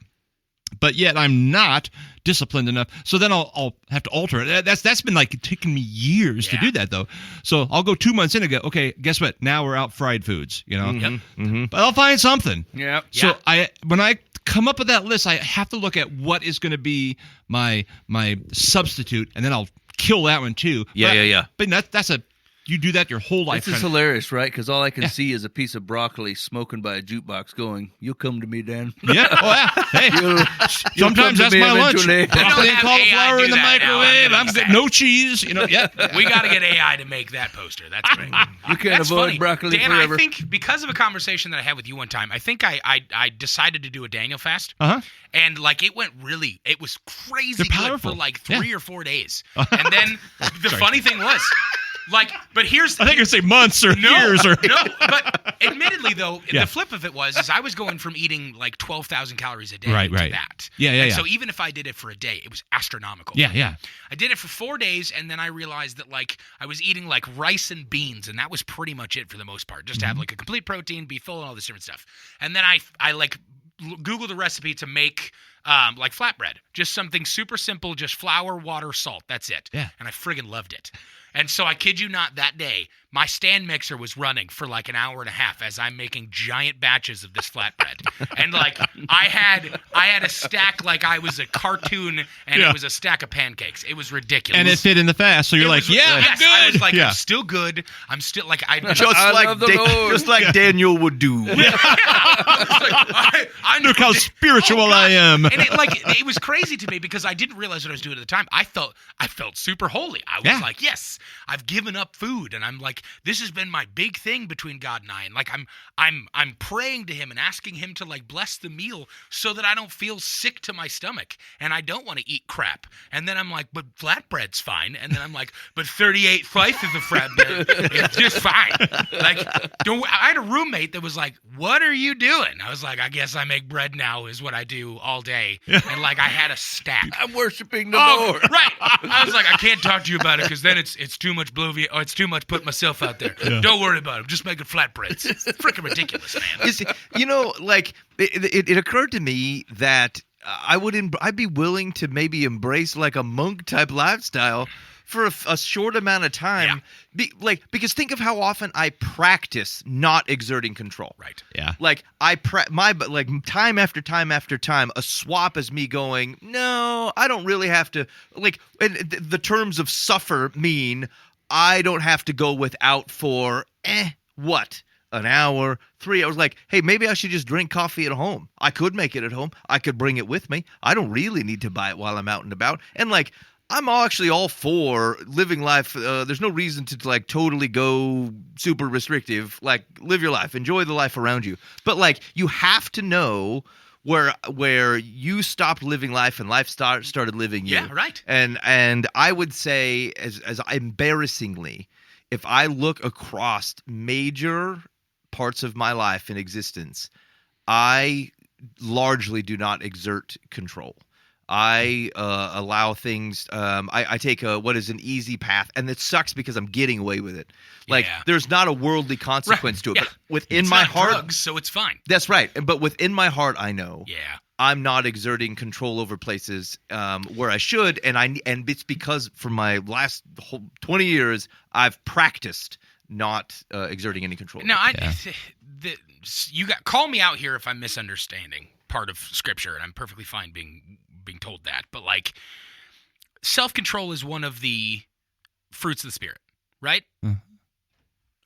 But yet I'm not disciplined enough. So then I'll have to alter it. That's been like taking me years to Yeah. do that, though. So I'll go 2 months in and go, okay, guess what? Now we're out fried foods, Yep. But I'll find something. Yeah. So Yeah. when I come up with that list, I have to look at what is going to be my substitute, and then I'll kill that one too. Yeah. But that's you do that your whole life. This is trying to- hilarious, right? Because all I can Yeah. see is a piece of broccoli smoking by a jukebox going, you'll come to me, Dan. Yeah. Oh, yeah. Hey. You'll Sometimes come to that's me my lunch. eventually. Broccoli and have cauliflower AI in the do that now, microwave. I'm I'm gonna good. say. No cheese. Yeah. We got to get AI to make that poster. That's great. You can't That's avoid funny. broccoli Dan, forever. I think because of a conversation that I had with you one time, I think I decided to do a Daniel fast. Uh-huh. And it was crazy They're good powerful. for like Yeah. 3 or 4 days. And then the funny thing was, but here's I think you're say months or years or no, but admittedly though, Yeah. the flip of it is I was going from eating like 12,000 calories a day Right, to right. that. Yeah. And so even if I did it for a day, it was astronomical. Yeah. I did it for 4 days, and then I realized that I was eating like rice and beans, and that was pretty much it for the most part. Just to have like a complete protein, be full, and all this different stuff. And then I Googled a recipe to make like flatbread, just something super simple, just flour, water, salt. That's it. Yeah. And I friggin' loved it. And so I kid you not, that day, my stand mixer was running for like an hour and a half as I'm making giant batches of this flatbread. And like I had a stack like I was a cartoon, and Yeah. it was a stack of pancakes. It was ridiculous. And it fit in the fast, so you're It like, was- yeah, I'm yes, good. I was like, yeah. I'm still good. I'm still like I Just I like love the Lord. just like Daniel would do. I Look how spiritual Oh, I God. am. And it was crazy to me because I didn't realize what I was doing at the time. I felt super holy. I was Yeah. like, yes, I've given up food, and I'm like, this has been my big thing between God and I. And like I'm praying to him and asking him to like bless the meal so that I don't feel sick to my stomach and I don't want to eat crap. And then I'm like, but flatbread's fine. And then I'm like, but 38 slices of flatbread is just fine. Like, I had a roommate that was like, what are you doing? I was like, I guess I make bread now is what I do all day. And like I had a stack. I'm worshiping the Oh, Lord. right. I was like, I can't talk to you about it because then it's too much Blovia, or it's too much putting myself out there. Don't worry about it. I'm just making flatbreads. It's freaking ridiculous, man. It occurred to me that I'd be willing to maybe embrace like a monk type lifestyle for a short amount of time. Because think of how often I practice not exerting control. Right. Yeah. Like time after time after time, a swap is me going, no, I don't really have to. Like, and the terms of suffer mean I don't have to go without for what. an hour, 3 hours. Like, hey, maybe I should just drink coffee at home. I could make it at home. I could bring it with me. I don't really need to buy it while I'm out and about. And like, I'm actually all for living life. There's no reason to like totally go super restrictive. Like, live your life, enjoy the life around you. But like, you have to know where you stopped living life and life started living you. Yeah, right. And I would say, as embarrassingly, if I look across major parts of my life in existence, I largely do not exert control. I allow things. I take what is an easy path, and it sucks because I'm getting away with it. Like, there's not a worldly consequence to it, but within it's my not heart, drugs, so it's fine. That's right. But within my heart, I know. Yeah. I'm not exerting control over places where I should, and it's because for my last whole 20 years I've practiced not exerting any control. No, you got call me out here if I'm misunderstanding part of Scripture, and I'm perfectly fine being told that. But like, self-control is one of the fruits of the Spirit, right?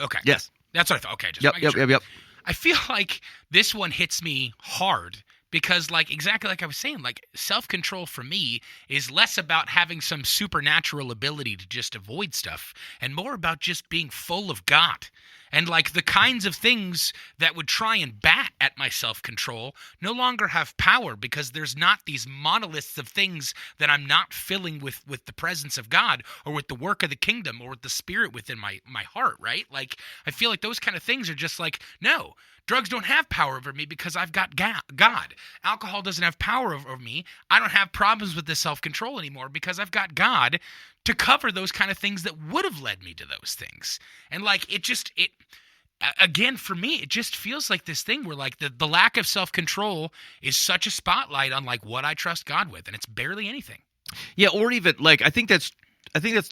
Okay. Yes. That's what I thought. Okay. Just Yep. I feel like this one hits me hard because, like, exactly like I was saying, like, self-control for me is less about having some supernatural ability to just avoid stuff and more about just being full of God. And, like, the kinds of things that would try and bat at my self-control no longer have power because there's not these monoliths of things that I'm not filling with the presence of God or with the work of the kingdom or with the Spirit within my heart, right? Like, I feel like those kind of things are just like, no, drugs don't have power over me because I've got God. Alcohol doesn't have power over me. I don't have problems with this self-control anymore because I've got God to cover those kind of things that would have led me to those things. And like, again, for me, it just feels like this thing where like the lack of self-control is such a spotlight on like what I trust God with, and it's barely anything. Yeah, or even like I think that's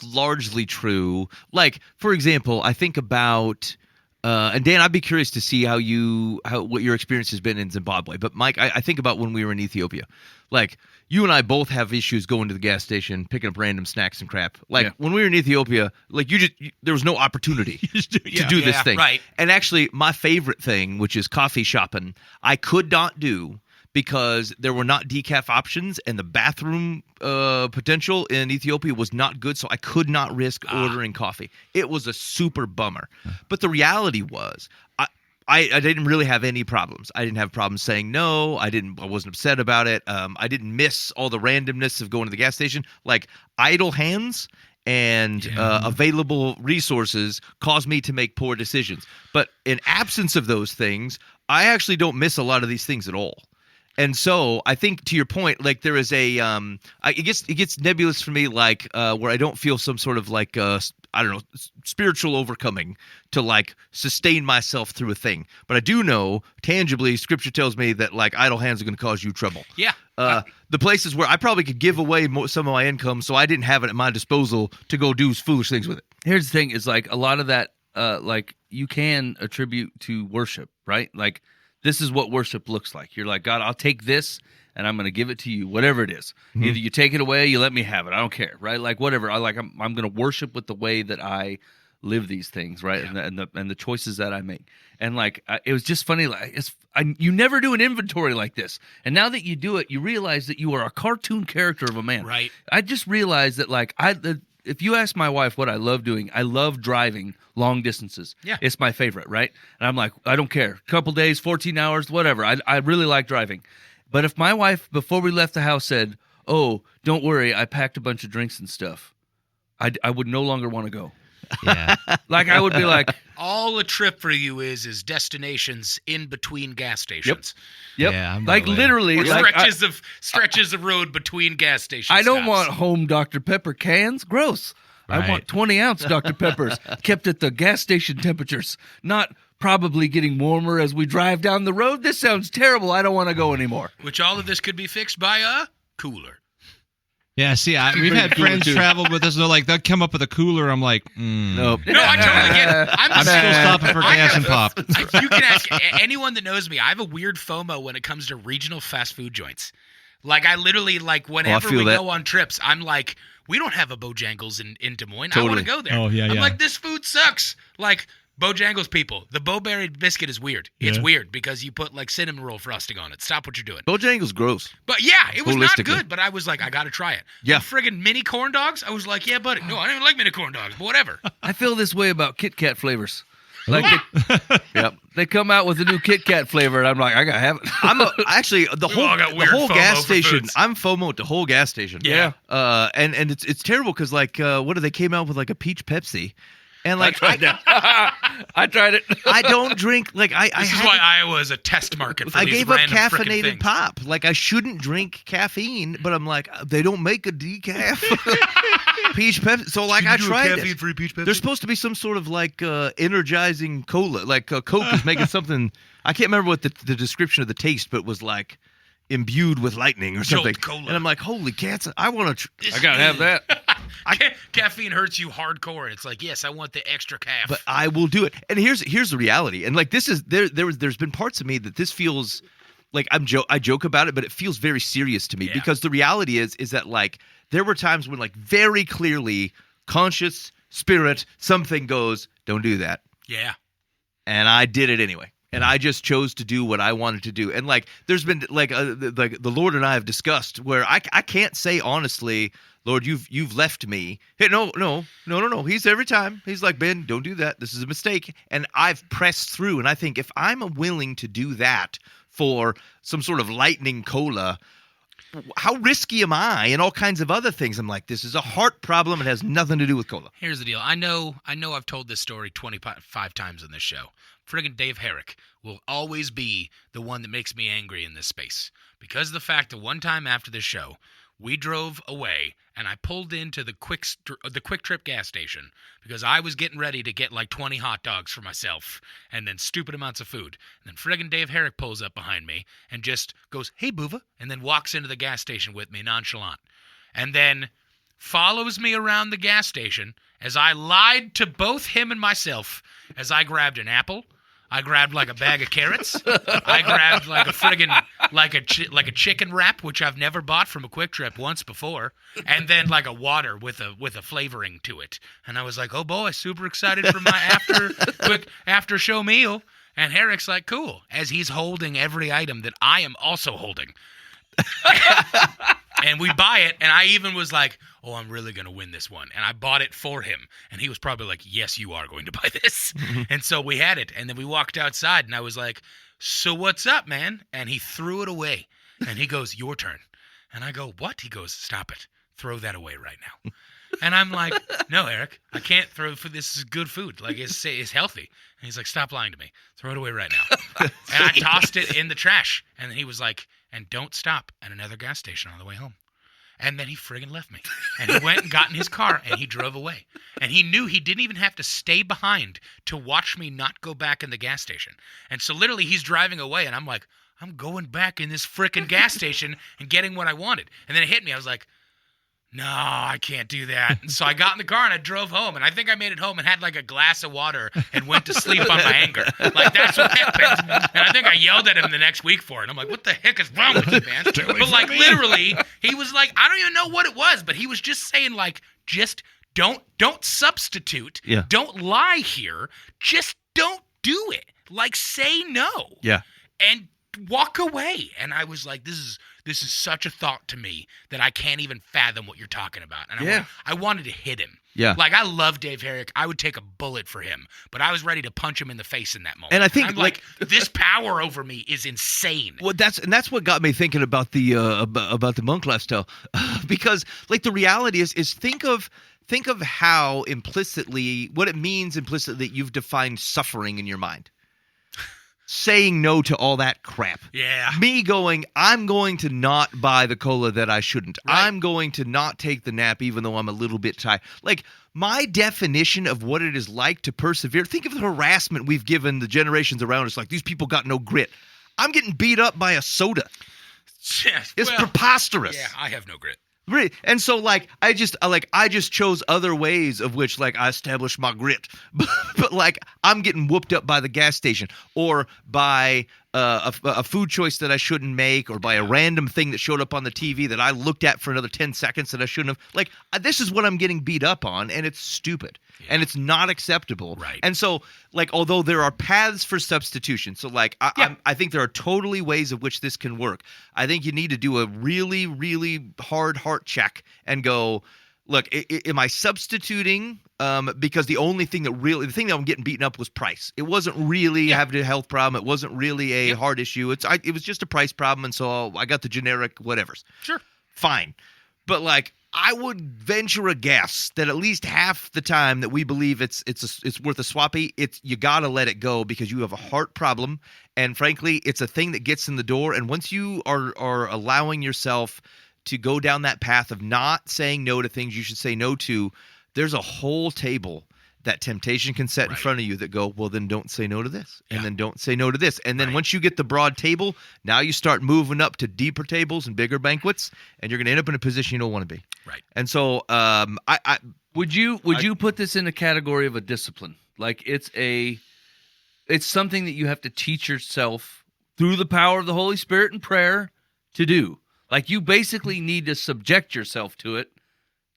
largely true. Like, for example, I think about and Dan, I'd be curious to see what your experience has been in Zimbabwe. But Mike, I think about when we were in Ethiopia. Like, you and I both have issues going to the gas station, picking up random snacks and crap. Like, when we were in Ethiopia, like there was no opportunity to do this thing. Right. And actually, my favorite thing, which is coffee shopping, I could not do because there were not decaf options and the bathroom potential in Ethiopia was not good, so I could not risk ordering coffee. It was a super bummer. But the reality was, I didn't really have any problems. I didn't have problems saying no. I wasn't upset about it. I didn't miss all the randomness of going to the gas station. Like, idle hands and available resources cause me to make poor decisions. But in absence of those things, I actually don't miss a lot of these things at all. And so I think, to your point, like, there is it gets nebulous for me, like where I don't feel some sort of like I don't know, spiritual overcoming to like sustain myself through a thing. But I do know tangibly, Scripture tells me that like idle hands are going to cause you trouble. Yeah. The places where I probably could give away some of my income, so I didn't have it at my disposal to go do foolish things with it. Here's the thing: is like a lot of that, like you can attribute to worship, right? Like, this is what worship looks like. You're like, God, I'll take this and I'm going to give it to you, whatever it is. Mm-hmm. Either you take it away, you let me have it. I don't care, right? Like, whatever. I'm going to worship with the way that I live these things, right? Yeah. And the choices that I make. And like, it was just funny. Like, you never do an inventory like this. And now that you do it, you realize that you are a cartoon character of a man. Right. I just realized that like if you ask my wife what I love doing, I love driving long distances. Yeah. It's my favorite, right? And I'm like, I don't care. Couple days, 14 hours, whatever. I really like driving. But if my wife, before we left the house, said, oh, don't worry, I packed a bunch of drinks and stuff, I would no longer want to go. Yeah. Like, I would be like, all a trip for you is destinations in between gas stations. Yep. Yeah, like literally, or like, stretches of road between gas stations. I don't want home Dr. Pepper cans. Gross. Right. I want 20-ounce Dr. Peppers kept at the gas station temperatures, not probably getting warmer as we drive down the road. This sounds terrible. I don't want to go anymore. Which all of this could be fixed by a cooler. Yeah, see, we've had friends travel with us, and they're like, they'll come up with a cooler. I'm like, nope. No, I totally get it. I'm still stopping for gas and pop. You can ask anyone that knows me. I have a weird FOMO when it comes to regional fast food joints. Like, I literally, like, whenever we go on trips, I'm like, we don't have a Bojangles in Des Moines. Totally. I want to go there. Oh, yeah, I'm yeah. like, this food sucks. Like, Bojangles people, the Bowberry biscuit is weird. It's Yeah. weird because you put like cinnamon roll frosting on it. Stop what you're doing. Bojangles gross. But yeah, it was not Holistically. good. But I was like, I got to try it. Yeah. And friggin' mini corn dogs. I was like, yeah, buddy. No, I don't even like mini corn dogs. But whatever. I feel this way about Kit Kat flavors. Like Yep. they come out with a new Kit Kat flavor, and I'm like, I gotta have it. Actually the all got the weird whole FOMO gas for station. foods. I'm FOMO at the whole gas station. Yeah. And it's terrible because like what do they came out with like a peach Pepsi, and like I tried it. I don't drink like I This is had why to- Iowa is a test market for I these gave up random frickin' caffeinated things. pop. Like I shouldn't drink caffeine, but I'm like they don't make a decaf peach Pepsi. So like I tried it. Free peach Pepsi? There's supposed to be some sort of like energizing cola. Like Coke is making something. I can't remember what the description of the taste, but it was like imbued with lightning or Jolt something. Cola. And I'm like, holy cats! I want to. I gotta have that. Caffeine hurts you hardcore. It's like, yes, I want the extra calf. But I will do it. And here's the reality. And like this is there's been parts of me that this feels like I joke about it, but it feels very serious to me Yeah. because the reality is that like there were times when like very clearly conscious spirit something goes, don't do that. yeah. And I did it anyway. And I just chose to do what I wanted to do. And like, there's been like the Lord and I have discussed where I can't say honestly, Lord, you've left me. Hey, no. He's every time. He's like, Ben, don't do that. This is a mistake. And I've pressed through. And I think if I'm willing to do that for some sort of lightning cola, how risky am I? And all kinds of other things. I'm like, this is a heart problem. It has nothing to do with cola. Here's the deal. I know I've told this story 25 times in this show. Friggin' Dave Herrick will always be the one that makes me angry in this space. Because of the fact that one time after this show, we drove away and I pulled into the Quick Trip gas station because I was getting ready to get like 20 hot dogs for myself and then stupid amounts of food. And then friggin' Dave Herrick pulls up behind me and just goes, "Hey, Boova," and then walks into the gas station with me nonchalant. And then follows me around the gas station as I lied to both him and myself as I grabbed an apple. I grabbed like a bag of carrots. I grabbed like a friggin' like a chicken wrap, which I've never bought from a Quick Trip once before, and then like a water with a flavoring to it. And I was like, "Oh boy, super excited for my after show meal." And Herrick's like, "Cool," as he's holding every item that I am also holding. And we buy it, and I even was like, "Oh, I'm really going to win this one." And I bought it for him. And he was probably like, "Yes, you are going to buy this." And so we had it, and then we walked outside, and I was like, "So what's up, man?" And he threw it away. And he goes, "Your turn." And I go, "What?" He goes, "Stop it. Throw that away right now." And I'm like, "No, Eric, I can't throw food. This is good food. Like, it's healthy." And he's like, "Stop lying to me. Throw it away right now." And I tossed it in the trash. And he was like, "And don't stop at another gas station on the way home." And then he friggin' left me. And he went and got in his car and he drove away. And he knew he didn't even have to stay behind to watch me not go back in the gas station. And so literally he's driving away and I'm like, I'm going back in this frickin' gas station and getting what I wanted. And then it hit me. I was like, no, I can't do that. And so I got in the car and I drove home. And I think I made it home and had like a glass of water and went to sleep on my anger. Like, that's what happened. And I think I yelled at him the next week for it. I'm like, "What the heck is wrong with you, man?" But like, literally, he was like, I don't even know what it was, but he was just saying like, just don't substitute. Yeah. Don't lie here. Just don't do it. Like, say no. Yeah. And walk away. And I was like, this is such a thought to me that I can't even fathom what you're talking about. And I wanted to hit him. Yeah. Like, I love Dave Herrick. I would take a bullet for him, but I was ready to punch him in the face in that moment. And I think, I'm like, this power over me is insane. Well, that's what got me thinking about the monk lifestyle, because like the reality is think of how implicitly what it means implicitly that you've defined suffering in your mind. Saying no to all that crap. Yeah. Me going, I'm going to not buy the cola that I shouldn't. Right. I'm going to not take the nap even though I'm a little bit tired. Like, my definition of what it is like to persevere, think of the harassment we've given the generations around us. Like, these people got no grit. I'm getting beat up by a soda. It's preposterous. Yeah, I have no grit. Really. And so like I just chose other ways of which like I established my grit. But like I'm getting whooped up by the gas station or by a food choice that I shouldn't make, or by a random thing that showed up on the TV that I looked at for another 10 seconds that I shouldn't have. Like, this is what I'm getting beat up on, and it's stupid, and it's not acceptable. Right. And so, like, although there are paths for substitution, so like I think there are totally ways of which this can work. I think you need to do a really, really hard heart check and go, look, am I substituting? Because the thing that I'm getting beaten up was price. It wasn't really having a health problem. It wasn't really a hard issue. It was just a price problem, and so I got the generic whatevers. Sure. Fine. But like, I would venture a guess that at least half the time that we believe it's worth a swappy, you gotta let it go because you have a heart problem, and frankly, it's a thing that gets in the door. And once you are allowing yourself to go down that path of not saying no to things you should say no to, there's a whole table that temptation can set in front of you that go, well, then don't say no to this, and then don't say no to this. And then once you get the broad table, now you start moving up to deeper tables and bigger banquets, and you're going to end up in a position you don't want to be. Right. And so Would you put this in a category of a discipline? Like it's something that you have to teach yourself through the power of the Holy Spirit and prayer to do. Like you basically need to subject yourself to it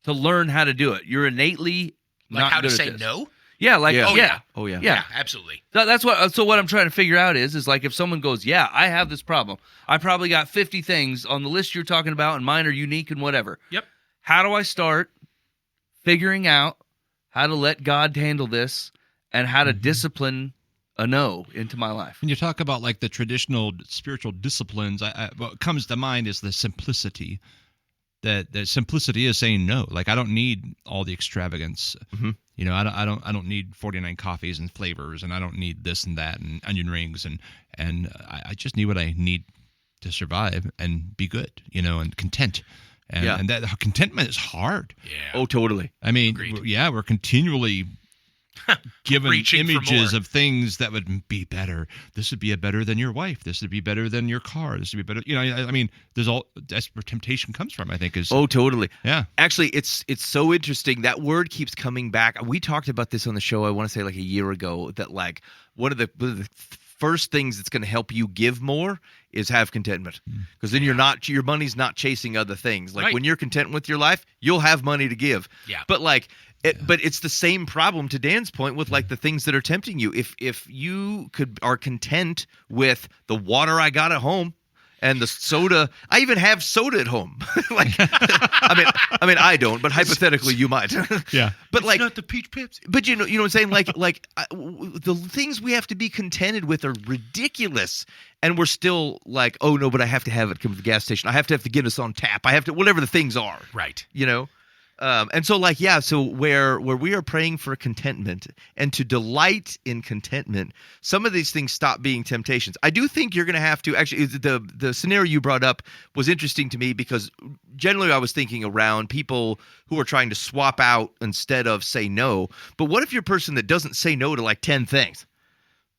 to learn how to do it. You're innately Like not how to good at say this. no? Yeah, like Yeah. yeah. Oh, yeah. Yeah. Absolutely. That's what. So what I'm trying to figure out is like if someone goes, yeah, I have this problem. I probably got 50 things on the list you're talking about, and mine are unique and whatever. Yep. How do I start figuring out how to let God handle this and how to discipline a no into my life? When you talk about like the traditional spiritual disciplines, what comes to mind is the simplicity. That simplicity is saying no. Like I don't need all the extravagance. Mhm. You know, I don't need 49 coffees and flavors, and I don't need this and that and onion rings, and I just need what I need to survive and be good. You know, and content. And that contentment is hard. Yeah. oh, totally. I mean, Agreed. We're continually given Reaching for images more. of things that would be better. This would be better than your wife. This would be better than your car. This would be better. You know, I mean, that's where temptation comes from, I think. Oh, totally. Yeah. Actually, it's so interesting. That word keeps coming back. We talked about this on the show, I want to say like a year ago, that like one of the first things that's going to help you give more is have contentment. Because then your money's not chasing other things. Like Right. when you're content with your life, you'll have money to give. Yeah. But like but it's the same problem, to Dan's point, with like the things that are tempting you. If you are content with the water I got at home and the soda, I even have soda at home. Like, I mean, I don't, but hypothetically, you might. Yeah. But like, not the peach Pepsi. but you know what I'm saying? Like the things we have to be contented with are ridiculous, and we're still like, oh no, but I have to have it come to the gas station. I have to have the Guinness on tap. I have to, whatever the things are. Right. You know. And so like, so where we are praying for contentment and to delight in contentment, some of these things stop being temptations. I do think you're going to have to actually, the scenario you brought up was interesting to me because generally I was thinking around people who are trying to swap out instead of say no. But what if you're a person that doesn't say no to like 10 things?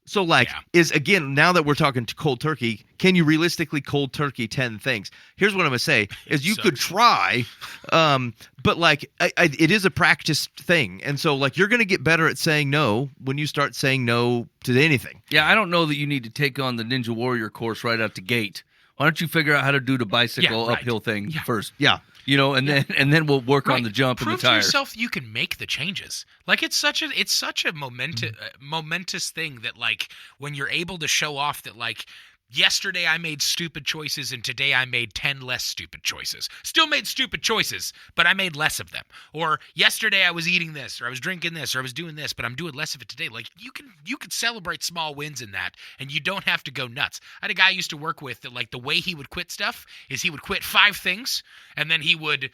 So like again, now that we're talking to cold turkey, can you realistically cold turkey 10 things? Here's what I'm going to say is you could try, but like it is a practice thing. And so like you're going to get better at saying no when you start saying no to anything. Yeah, I don't know that you need to take on the Ninja Warrior course right out the gate. Why don't you figure out how to do the bicycle right. uphill thing first? Yeah. You know, and then we'll work on the jump Prove and the to tires. yourself that you can make the changes. Like it's such a momentous thing that like when you're able to show off that like yesterday I made stupid choices and today I made 10 less stupid choices. Still made stupid choices, but I made less of them. Or yesterday I was eating this, or I was drinking this, or I was doing this, but I'm doing less of it today. Like you can celebrate small wins in that, and you don't have to go nuts. I had a guy I used to work with that like the way he would quit stuff is he would quit 5 things, and then he would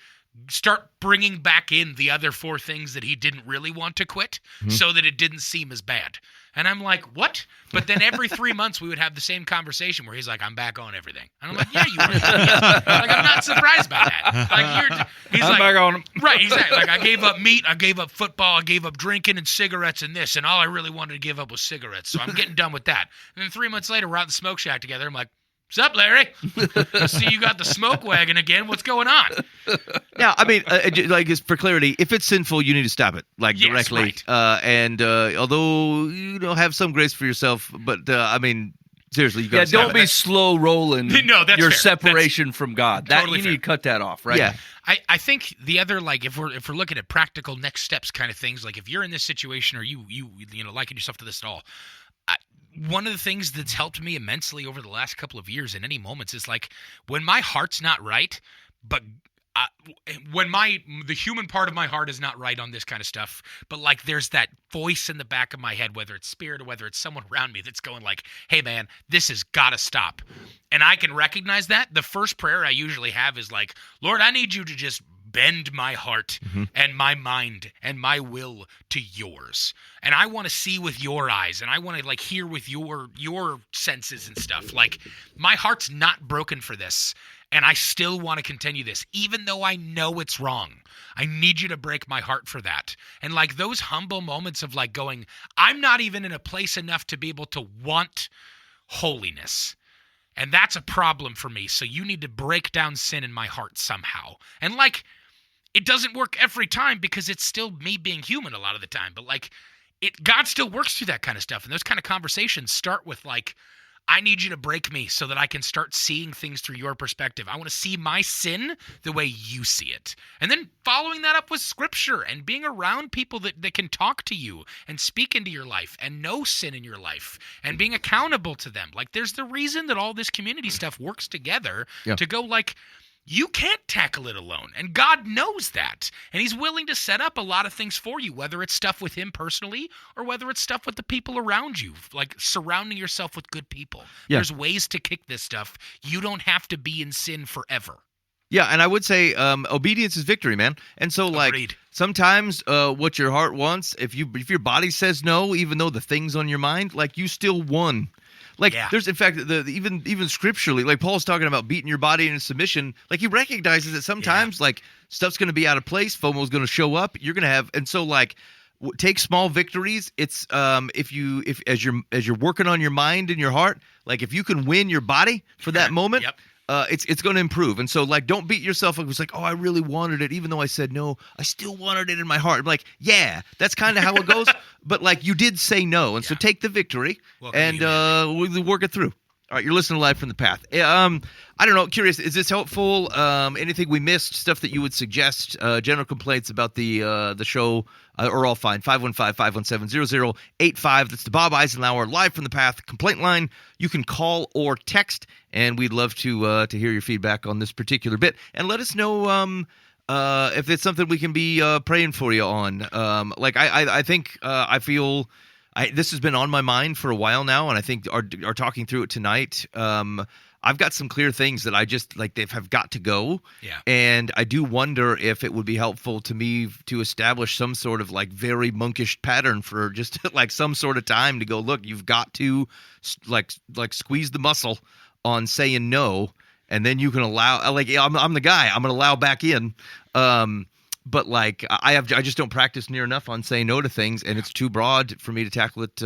start bringing back in the other 4 things that he didn't really want to quit so that it didn't seem as bad. And I'm like, what? But then every 3 months we would have the same conversation where he's like, I'm back on everything. And I'm like, yeah, you are. Like, I'm not surprised by that. Like, he's I'm like, back on 'em. Right, exactly. Like, I gave up meat, I gave up football, I gave up drinking and cigarettes and this, and all I really wanted to give up was cigarettes. So I'm getting done with that. And then 3 months later, we're out in the smoke shack together. I'm like, what's up, Larry? I see you got the smoke wagon again. What's going on? Now, I mean, like just for clarity, if it's sinful, you need to stop it, like Yes, directly. right. And although you have some grace for yourself, but I mean, Seriously, you Yeah, got don't be slow rolling No, that's your fair. separation from God. That Totally you fair. need to cut that off, right? Yeah. I think the other, like, if we're looking at practical next steps kind of things, like if you're in this situation or you know liken yourself to this at all, one of the things that's helped me immensely over the last couple of years in any moments is like when my heart's not right, but when the human part of my heart is not right on this kind of stuff, but like there's that voice in the back of my head, whether it's spirit or whether it's someone around me that's going like, hey man, this has got to stop. And I can recognize that. The first prayer I usually have is like, Lord, I need you to just bend my heart and my mind and my will to yours. And I want to see with your eyes, and I want to like hear with your senses and stuff. Like my heart's not broken for this. And I still want to continue this, even though I know it's wrong. I need you to break my heart for that. And like those humble moments of like going, I'm not even in a place enough to be able to want holiness. And that's a problem for me. So you need to break down sin in my heart somehow. And like, it doesn't work every time because it's still me being human a lot of the time. But like, God still works through that kind of stuff. And those kind of conversations start with like, I need you to break me so that I can start seeing things through your perspective. I want to see my sin the way you see it. And then following that up with scripture and being around people that can talk to you and speak into your life and know sin in your life and being accountable to them. Like there's the reason that all this community stuff works together to go like, you can't tackle it alone. And God knows that. And he's willing to set up a lot of things for you, whether it's stuff with him personally or whether it's stuff with the people around you, like surrounding yourself with good people. Yeah. There's ways to kick this stuff. You don't have to be in sin forever. Yeah, and I would say obedience is victory, man. And so, like, Agreed. sometimes what your heart wants, if your body says no, even though the thing's on your mind, like, you still won. Like, there's, in fact, even scripturally, like, Paul's talking about beating your body into submission. Like, he recognizes that sometimes, like, stuff's going to be out of place. FOMO's going to show up. You're going to have, and so, like, take small victories. It's if as you're working on your mind and your heart, like, if you can win your body for that moment. It's going to improve. And so, like, don't beat yourself up. It was like, oh, I really wanted it. Even though I said no, I still wanted it in my heart. I'm like, yeah, that's kind of how it goes. But, like, you did say no. And so take the victory and we'll work it through. All right, you're listening to Live from the Path. I don't know, curious, is this helpful? Anything we missed, stuff that you would suggest, general complaints about the show, are all fine. 515-517-0085. That's the Bob Eisenhower Live from the Path complaint line. You can call or text, and we'd love to hear your feedback on this particular bit. And let us know if it's something we can be praying for you on. I think I feel... this has been on my mind for a while now, and I think are talking through it tonight. I've got some clear things that I just like. They have got to go. Yeah. And I do wonder if it would be helpful to me to establish some sort of like very monkish pattern for just like some sort of time to go. Look, you've got to like squeeze the muscle on saying no, and then you can allow. Like I'm the guy. I'm going to allow back in. But like I just don't practice near enough on saying no to things, and it's too broad for me to tackle it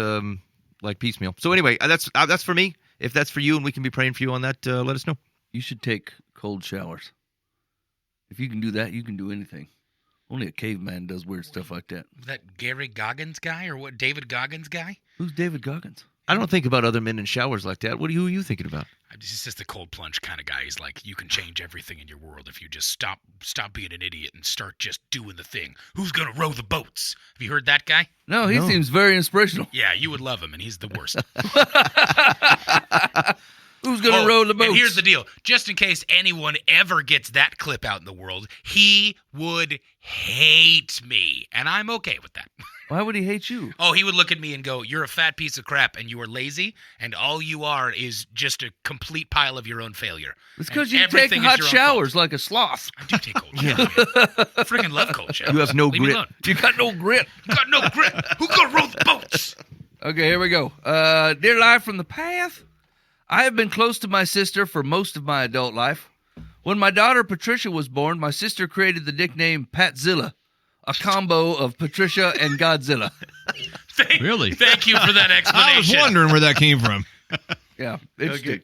like piecemeal. So anyway, that's for me. If that's for you, and we can be praying for you on that, let us know. You should take cold showers. If you can do that, you can do anything. Only a caveman does weird stuff like that. That Gary Goggins guy or what? David Goggins guy? Who's David Goggins? I don't think about other men in showers like that. Who are you thinking about? He's just the cold plunge kind of guy. He's like, you can change everything in your world if you just stop being an idiot and start just doing the thing. Who's gonna row the boats? Have you heard that guy? No, he seems very inspirational. Yeah, you would love him, and he's the worst. Who's gonna row the boats? And here's the deal: just in case anyone ever gets that clip out in the world, he would hate me, and I'm okay with that. Why would he hate you? Oh, he would look at me and go, "You're a fat piece of crap, and you are lazy, and all you are is just a complete pile of your own failure." It's because you take hot showers like a sloth. I do take cold showers. I freaking love cold showers. You have no Leave me grit. alone. You got no grit. You got no grit. Who's gonna row the boats? Okay, here we go. Dear Live from the Path, I have been close to my sister for most of my adult life. When my daughter Patricia was born, my sister created the nickname Patzilla, a combo of Patricia and Godzilla. Really? Thank you for that explanation. I was wondering where that came from. Yeah, interesting.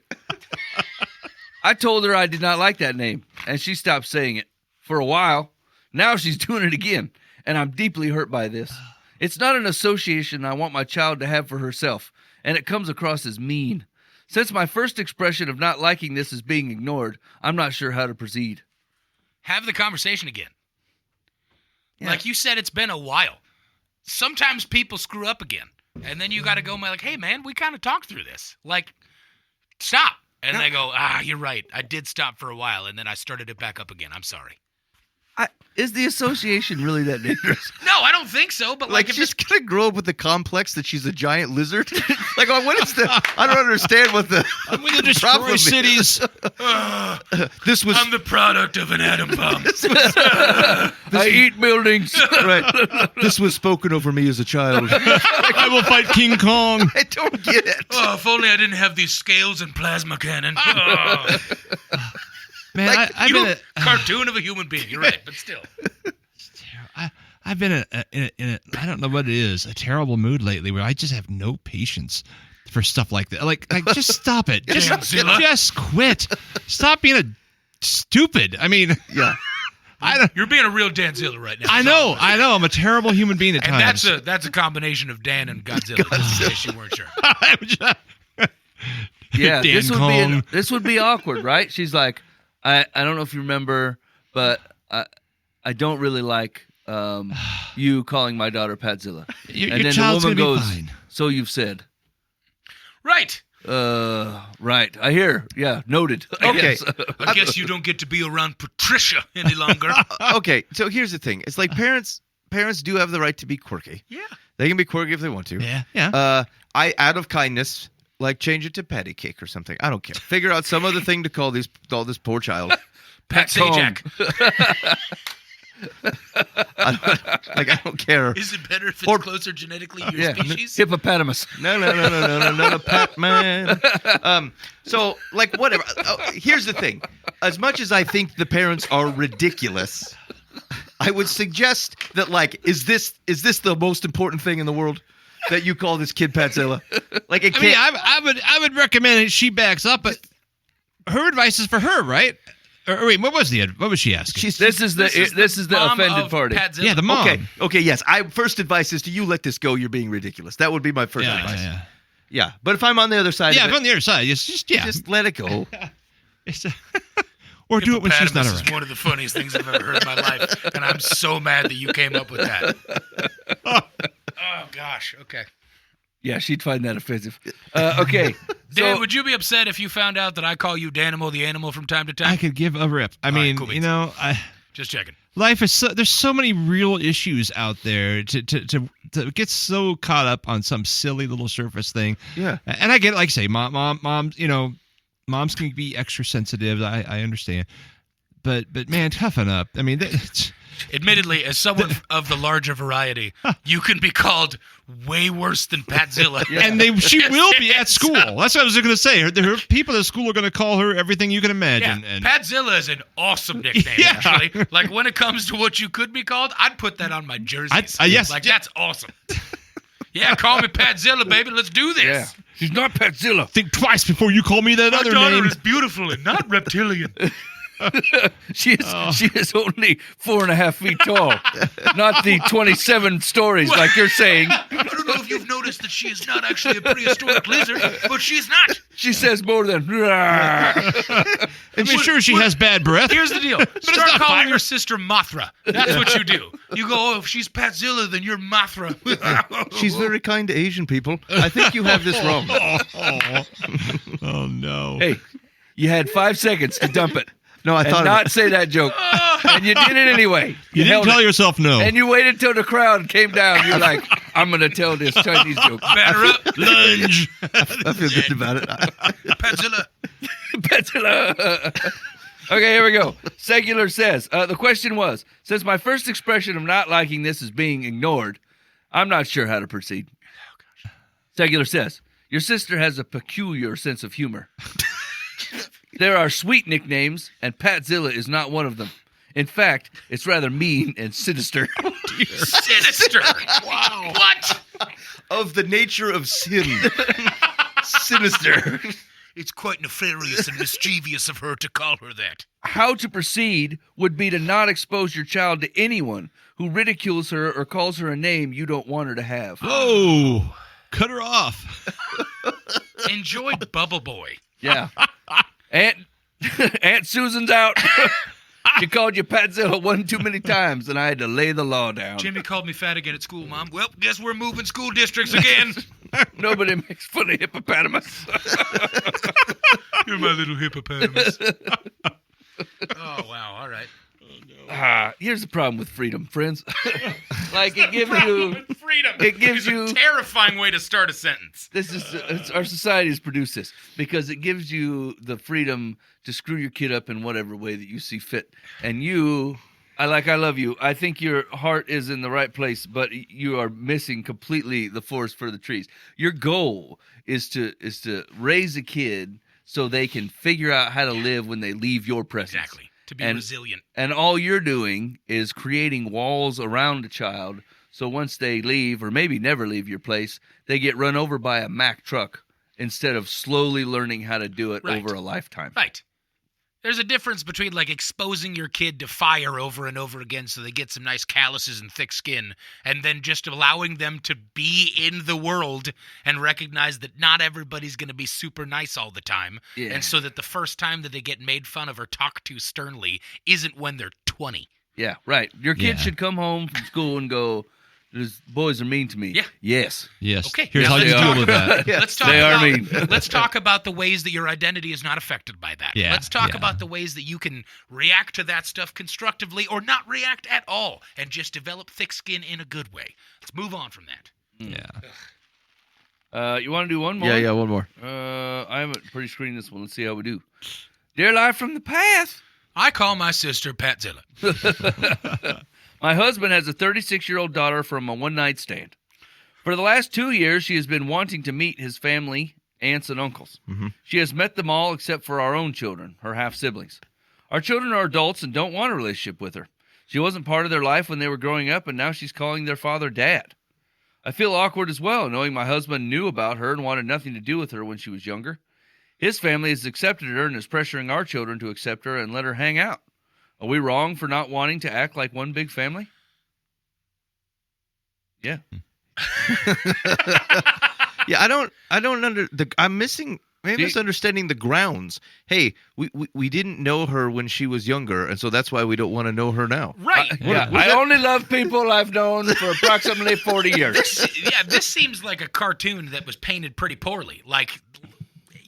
I told her I did not like that name, and she stopped saying it. For a while, now she's doing it again, and I'm deeply hurt by this. It's not an association I want my child to have for herself, and it comes across as mean. Since my first expression of not liking this is being ignored, I'm not sure how to proceed. Have the conversation again. Yeah. Like you said, it's been a while. Sometimes people screw up again. And then you got to go, like, hey, man, we kind of talked through this. Like, stop. And they go, you're right. I did stop for a while, and then I started it back up again. I'm sorry. Is the association really that dangerous? No, I don't think so. But Like, if she's gonna grow up with the complex that she's a giant lizard. Like, what is the? I don't understand what the. I'm going to problem destroy is. cities. This was I'm the product of an atom bomb. I eat buildings. right. This was spoken over me as a child. I will fight King Kong. I don't get it. Oh, if only I didn't have these scales and plasma cannon. Oh. Man, Like, I've You been cartoon of a human being. You're right, but still. I've been in a I don't know what it is, a terrible mood lately where I just have no patience for stuff like that. Like just stop it. Just quit. Stop being a stupid. I mean, Yeah. You're being a real Danzilla right now. I know. I'm a terrible human being at And times. that's a combination of Dan and Godzilla, just in case you weren't sure. Yeah, Dan Kong. this would be awkward, right? She's like, I don't know if you remember, but I don't really like you calling my daughter Patzilla. Your And then child's the woman gonna be goes, fine. so you've said. Right. Right. I hear. Yeah, noted. I Okay. guess. I guess you don't get to be around Patricia any longer. Okay. So here's the thing. It's like parents do have the right to be quirky. Yeah. They can be quirky if they want to. Yeah. I, out of kindness, like change it to patty cake or something. I don't care. Figure out some other thing to call this poor child. Pat Sajak. I don't care. Is it better if it's Or- closer genetically to your Yeah. species? Hippopotamus. No, Pat man. So like whatever. Here's the thing. As much as I think the parents are ridiculous, I would suggest that is this the most important thing in the world? That you call this kid Patzilla? Like it I mean, can't. I would recommend it. She backs up, but her advice is for her, right? Or wait, what was she asking? This is the mom offended of party. Patzilla. Yeah, the mom. Okay, yes. First advice is to you let this go. You're being ridiculous. That would be my first advice. Yeah. Yeah, but if I'm on the other side, Yeah, of if it, on the other side, just let it go. or do it when she's not Hippopotamus around. is one of the funniest things I've ever heard in my life, and I'm so mad that you came up with that. Oh gosh. Okay. Yeah, she'd find that offensive. Okay. Dan, So, would you be upset if you found out that I call you Danimal the Animal from time to time? I could give a rip. I right, mean, cool beans. you know, Just checking. life is there's so many real issues out there to get so caught up on some silly little surface thing. Yeah. And I get it, like I say, mom, you know, moms can be extra sensitive. I understand. But man, toughen up. I mean, Admittedly, as someone of the larger variety, you can be called way worse than Patzilla. and she will be at school. That's what I was going to say. Her people at school are going to call her everything you can imagine. Yeah, And Patzilla is an awesome nickname, Yeah. actually. Like, when it comes to what you could be called, I'd put that on my jerseys. yes. Like, that's awesome. Yeah, call me Patzilla, baby. Let's do this. yeah. She's not Patzilla. think twice before you call me that My other daughter name. is beautiful and not reptilian. She is only 4.5 feet tall, not the 27 stories like you're saying. I don't know if you've noticed that she is not actually a prehistoric lizard, but she's not. She says more than. And she's sure she has bad breath. Here's the deal. Start not calling fire. your sister Mothra. That's what you do. You go, oh, if she's Patzilla, then you're Mothra. She's very kind to Asian people. I think you have this wrong. Oh no. Hey, you had 5 seconds to dump it No, I and thought not say that joke, and you did it anyway. You didn't held tell it. yourself no. And you waited till the crowd came down. You're like, I'm going to tell this Chinese joke. Batter up. Lunge. I feel good about it. Patzilla. Patzilla. Okay, here we go. Secular says, the question was, since my first expression of not liking this is being ignored, I'm not sure how to proceed. Secular says, your sister has a peculiar sense of humor. There are sweet nicknames, and Patzilla is not one of them. In fact, it's rather mean and sinister. Sinister. Wow. What? Of the nature of sin. Sinister. It's quite nefarious and mischievous of her to call her that. How to proceed would be to not expose your child to anyone who ridicules her or calls her a name you don't want her to have. Oh, cut her off. Enjoyed Bubble Boy. Yeah. Aunt Susan's out. She called you Patzilla one too many times, and I had to lay the law down. Jimmy called me fat again at school, Mom. Well, guess we're moving school districts again. Nobody makes fun of hippopotamus. You're my little hippopotamus. Oh, wow. All right. Here's the problem with freedom, friends. Like it gives you freedom. It gives It's you a terrifying way to start a sentence. this is our society has produced this because it gives you the freedom to screw your kid up in whatever way that you see fit. And I love you. I think your heart is in the right place, but you are missing completely the forest for the trees. Your goal is to raise a kid so they can figure out how to live when they leave your presence. Exactly. To be resilient. And all you're doing is creating walls around a child so once they leave or maybe never leave your place, they get run over by a Mack truck instead of slowly learning how to do it over a lifetime. Right. There's a difference between like exposing your kid to fire over and over again so they get some nice calluses and thick skin, and then just allowing them to be in the world and recognize that not everybody's going to be super nice all the time. Yeah. And so that the first time that they get made fun of or talked to sternly isn't when they're 20. Yeah, right. Your kid Yeah. should come home from school and go, "These boys are mean to me." Yeah. Yes. Yes. Okay. Here's Now how you let's deal talk- with that. Yeah. Let's talk They are about, mean. Let's talk about the ways that your identity is not affected by that. Yeah, Let's talk yeah. about the ways that you can react to that stuff constructively or not react at all and just develop thick skin in a good way. Let's move on from that. Yeah. You want to do one more? Yeah, one more. I haven't pre-screened this one. Let's see how we do. Dear Life from the Past. I call my sister Patzilla. My husband has a 36-year-old daughter from a one-night stand. For the last 2 years, she has been wanting to meet his family, aunts and uncles. Mhm. She has met them all except for our own children, her half-siblings. Our children are adults and don't want a relationship with her. She wasn't part of their life when they were growing up, and now she's calling their father Dad. I feel awkward as well, knowing my husband knew about her and wanted nothing to do with her when she was younger. His family has accepted her and is pressuring our children to accept her and let her hang out. Are we wrong for not wanting to act like one big family? Yeah. Yeah, I'm misunderstanding the grounds. Hey, we didn't know her when she was younger, and so that's why we don't want to know her now. Right. I only love people I've known for approximately 40 years. This seems like a cartoon that was painted pretty poorly. Like,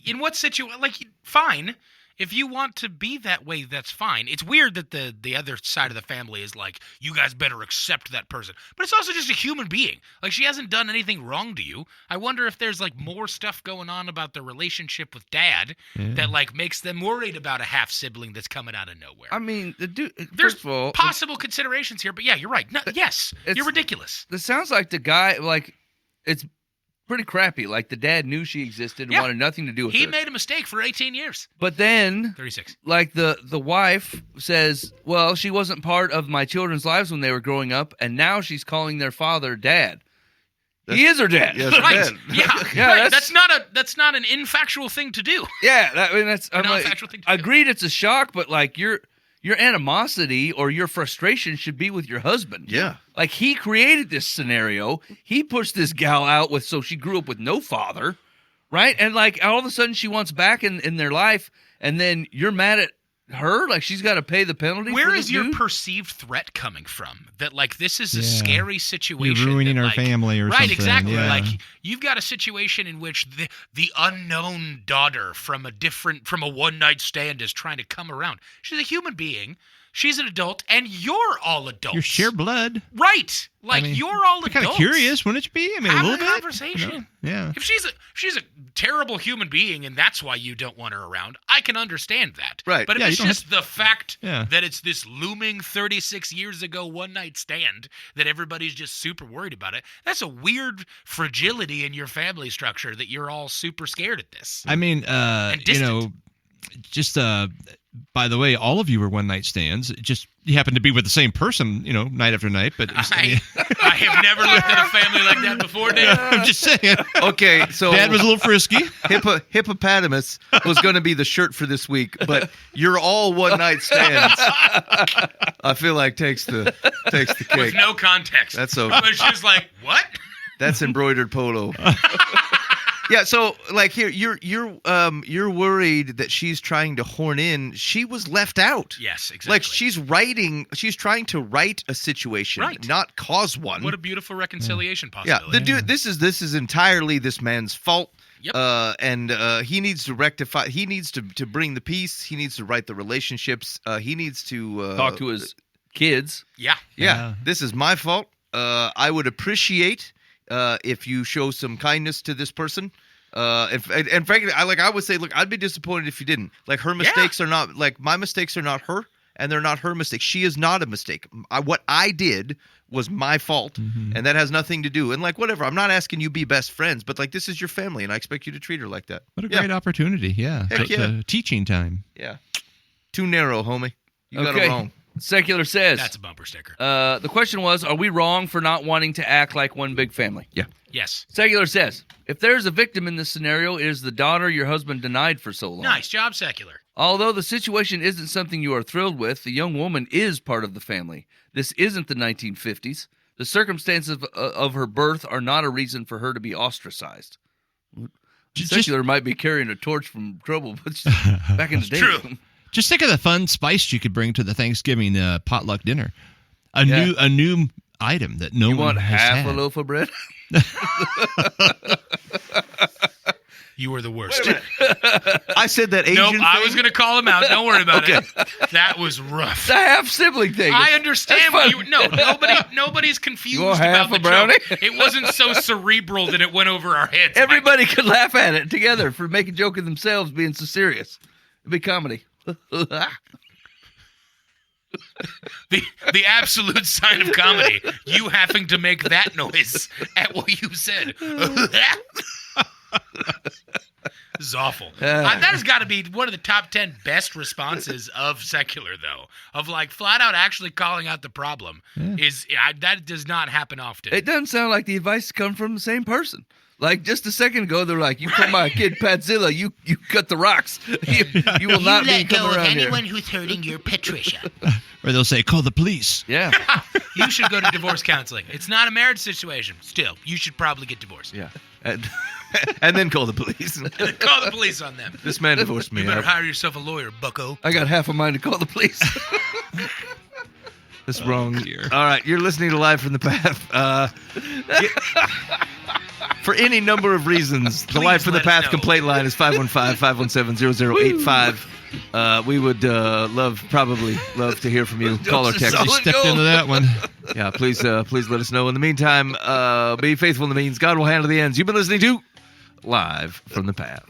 in what situation? Like, fine. If you want to be that way, that's fine. It's weird that the other side of the family is like, you guys better accept that person. But it's also just a human being. Like, she hasn't done anything wrong to you. I wonder if there's, like, more stuff going on about the relationship with Dad that, like, makes them worried about a half-sibling that's coming out of nowhere. I mean, the dude. There's First of all, possible considerations here, but yeah, you're right. No, yes, it's- you're ridiculous. this sounds like the guy. Like, it's pretty crappy. Like the dad knew she existed and Yeah. wanted nothing to do with He her. made a mistake for 18 years. But then, 36. like the wife says, "Well, she wasn't part of my children's lives when they were growing up, and now she's calling their father Dad. He is her dad." Yes. Right. Dad. Yeah. Yeah, right. that's- That's not an infactual thing to do. Yeah, I mean that's. I'm No, like, factual thing to do. agreed, it's a shock, but like your animosity or your frustration should be with your husband. Yeah. Like he created this scenario. He pushed this gal out with so she grew up with no father, right? And like all of a sudden she wants back in their life, and then you're mad at her, like she's got to pay the penalty. Where for is this your dude? perceived threat coming from? That like this is a Yeah. scary situation. You're ruining that, our like, family or right, something. exactly. Yeah. Like you've got a situation in which the unknown daughter from a one night stand is trying to come around. She's a human being. She's an adult, and you're all adults. You're share blood. Right. Like I mean, you're all You're adults. kind of curious, wouldn't you be? I mean, Have a a little bit. conversation. Yeah. If she's a terrible human being and that's why you don't want her around, I can understand that. Right. But if Yeah, it's you don't just the fact Yeah. that it's this looming 36 years ago one night stand that everybody's just super worried about it, that's a weird fragility in your family structure that you're all super scared at this. I mean, distant. just by the way, all of you were one night stands. It just you happen to be with the same person, night after night. But I have never looked at a family like that before, Dave. I'm just saying. Okay, so Dad was a little frisky. hippopotamus was going to be the shirt for this week, but you're all one night stands. I feel like takes the With cake. no context. That's so. But she's like, what? That's embroidered polo. Yeah, so like here, you're worried that she's trying to horn in. She was left out. Yes, exactly. Like she's trying to right a situation, Right. not cause one. What a beautiful reconciliation Yeah, possibility. the dude. This is entirely this man's fault. Yep. And he needs to rectify. He needs to bring the peace. He needs to right the relationships. He needs to Talk to his kids. Yeah. Yeah, this is my fault. I would appreciate if you show some kindness to this person. And frankly, I would say, look, I'd be disappointed if you didn't. Like her mistakes are not like my mistakes are not her, and they're not her mistakes. She is not a mistake. What I did was my fault, and that has nothing to do. And like whatever, I'm not asking you be best friends, but like this is your family, and I expect you to treat her like that. What a great opportunity. Yeah. Heck It's teaching time. Yeah, too narrow, homie. You got it Okay. wrong. Secular says. That's a bumper sticker. The question was, are we wrong for not wanting to act like one big family? Yeah. Yes. Secular says, if there's a victim in this scenario, it is the daughter your husband denied for so long. Nice job, Secular. Although the situation isn't something you are thrilled with, the young woman is part of the family. This isn't the 1950s. The circumstances of her birth are not a reason for her to be ostracized. Secular might be carrying a torch from trouble, but back in the day. true. Just think of the fun spice you could bring to the Thanksgiving potluck dinner. A Yeah. new item that no You one want has half had. a loaf of bread? You were the worst. I said that Asian. Nope, I thing. was going to call him out. Don't worry about it. That was rough. It's a half sibling thing. I understand That's what fun. nobody's confused You want half about the a brownie? joke. It wasn't so cerebral that it went over our heads. Everybody could laugh at it together for making a joke of themselves being so serious. It'd be comedy. The absolute sign of comedy, you having to make that noise at what you said. This is awful. That has got to be one of the top 10 best responses of Secular, though, of like flat out actually calling out the problem. That does not happen often. It doesn't sound like the advice come from the same person. Like just a second ago, they're like, "You call my kid Patzilla, you cut the rocks. You will not be coming around here." who's hurting your Patricia. Or they'll say, call the police. Yeah, You should go to divorce counseling. It's not a marriage situation. Still, you should probably get divorced. Yeah, and then call the police. Call the police on them. This man divorced me. You better hire yourself a lawyer, bucko. I got half a mind to call the police. That's wrong. dear. All right, you're listening to Live from the Path. For any number of reasons, the Please Live from the let us Path know. complaint line is 515-517-0085. We would probably love to hear from you. Call or text. Solid Stepped gold. into that one. Yeah, please let us know. In the meantime, be faithful in the means. God will handle the ends. You've been listening to Live from the Path.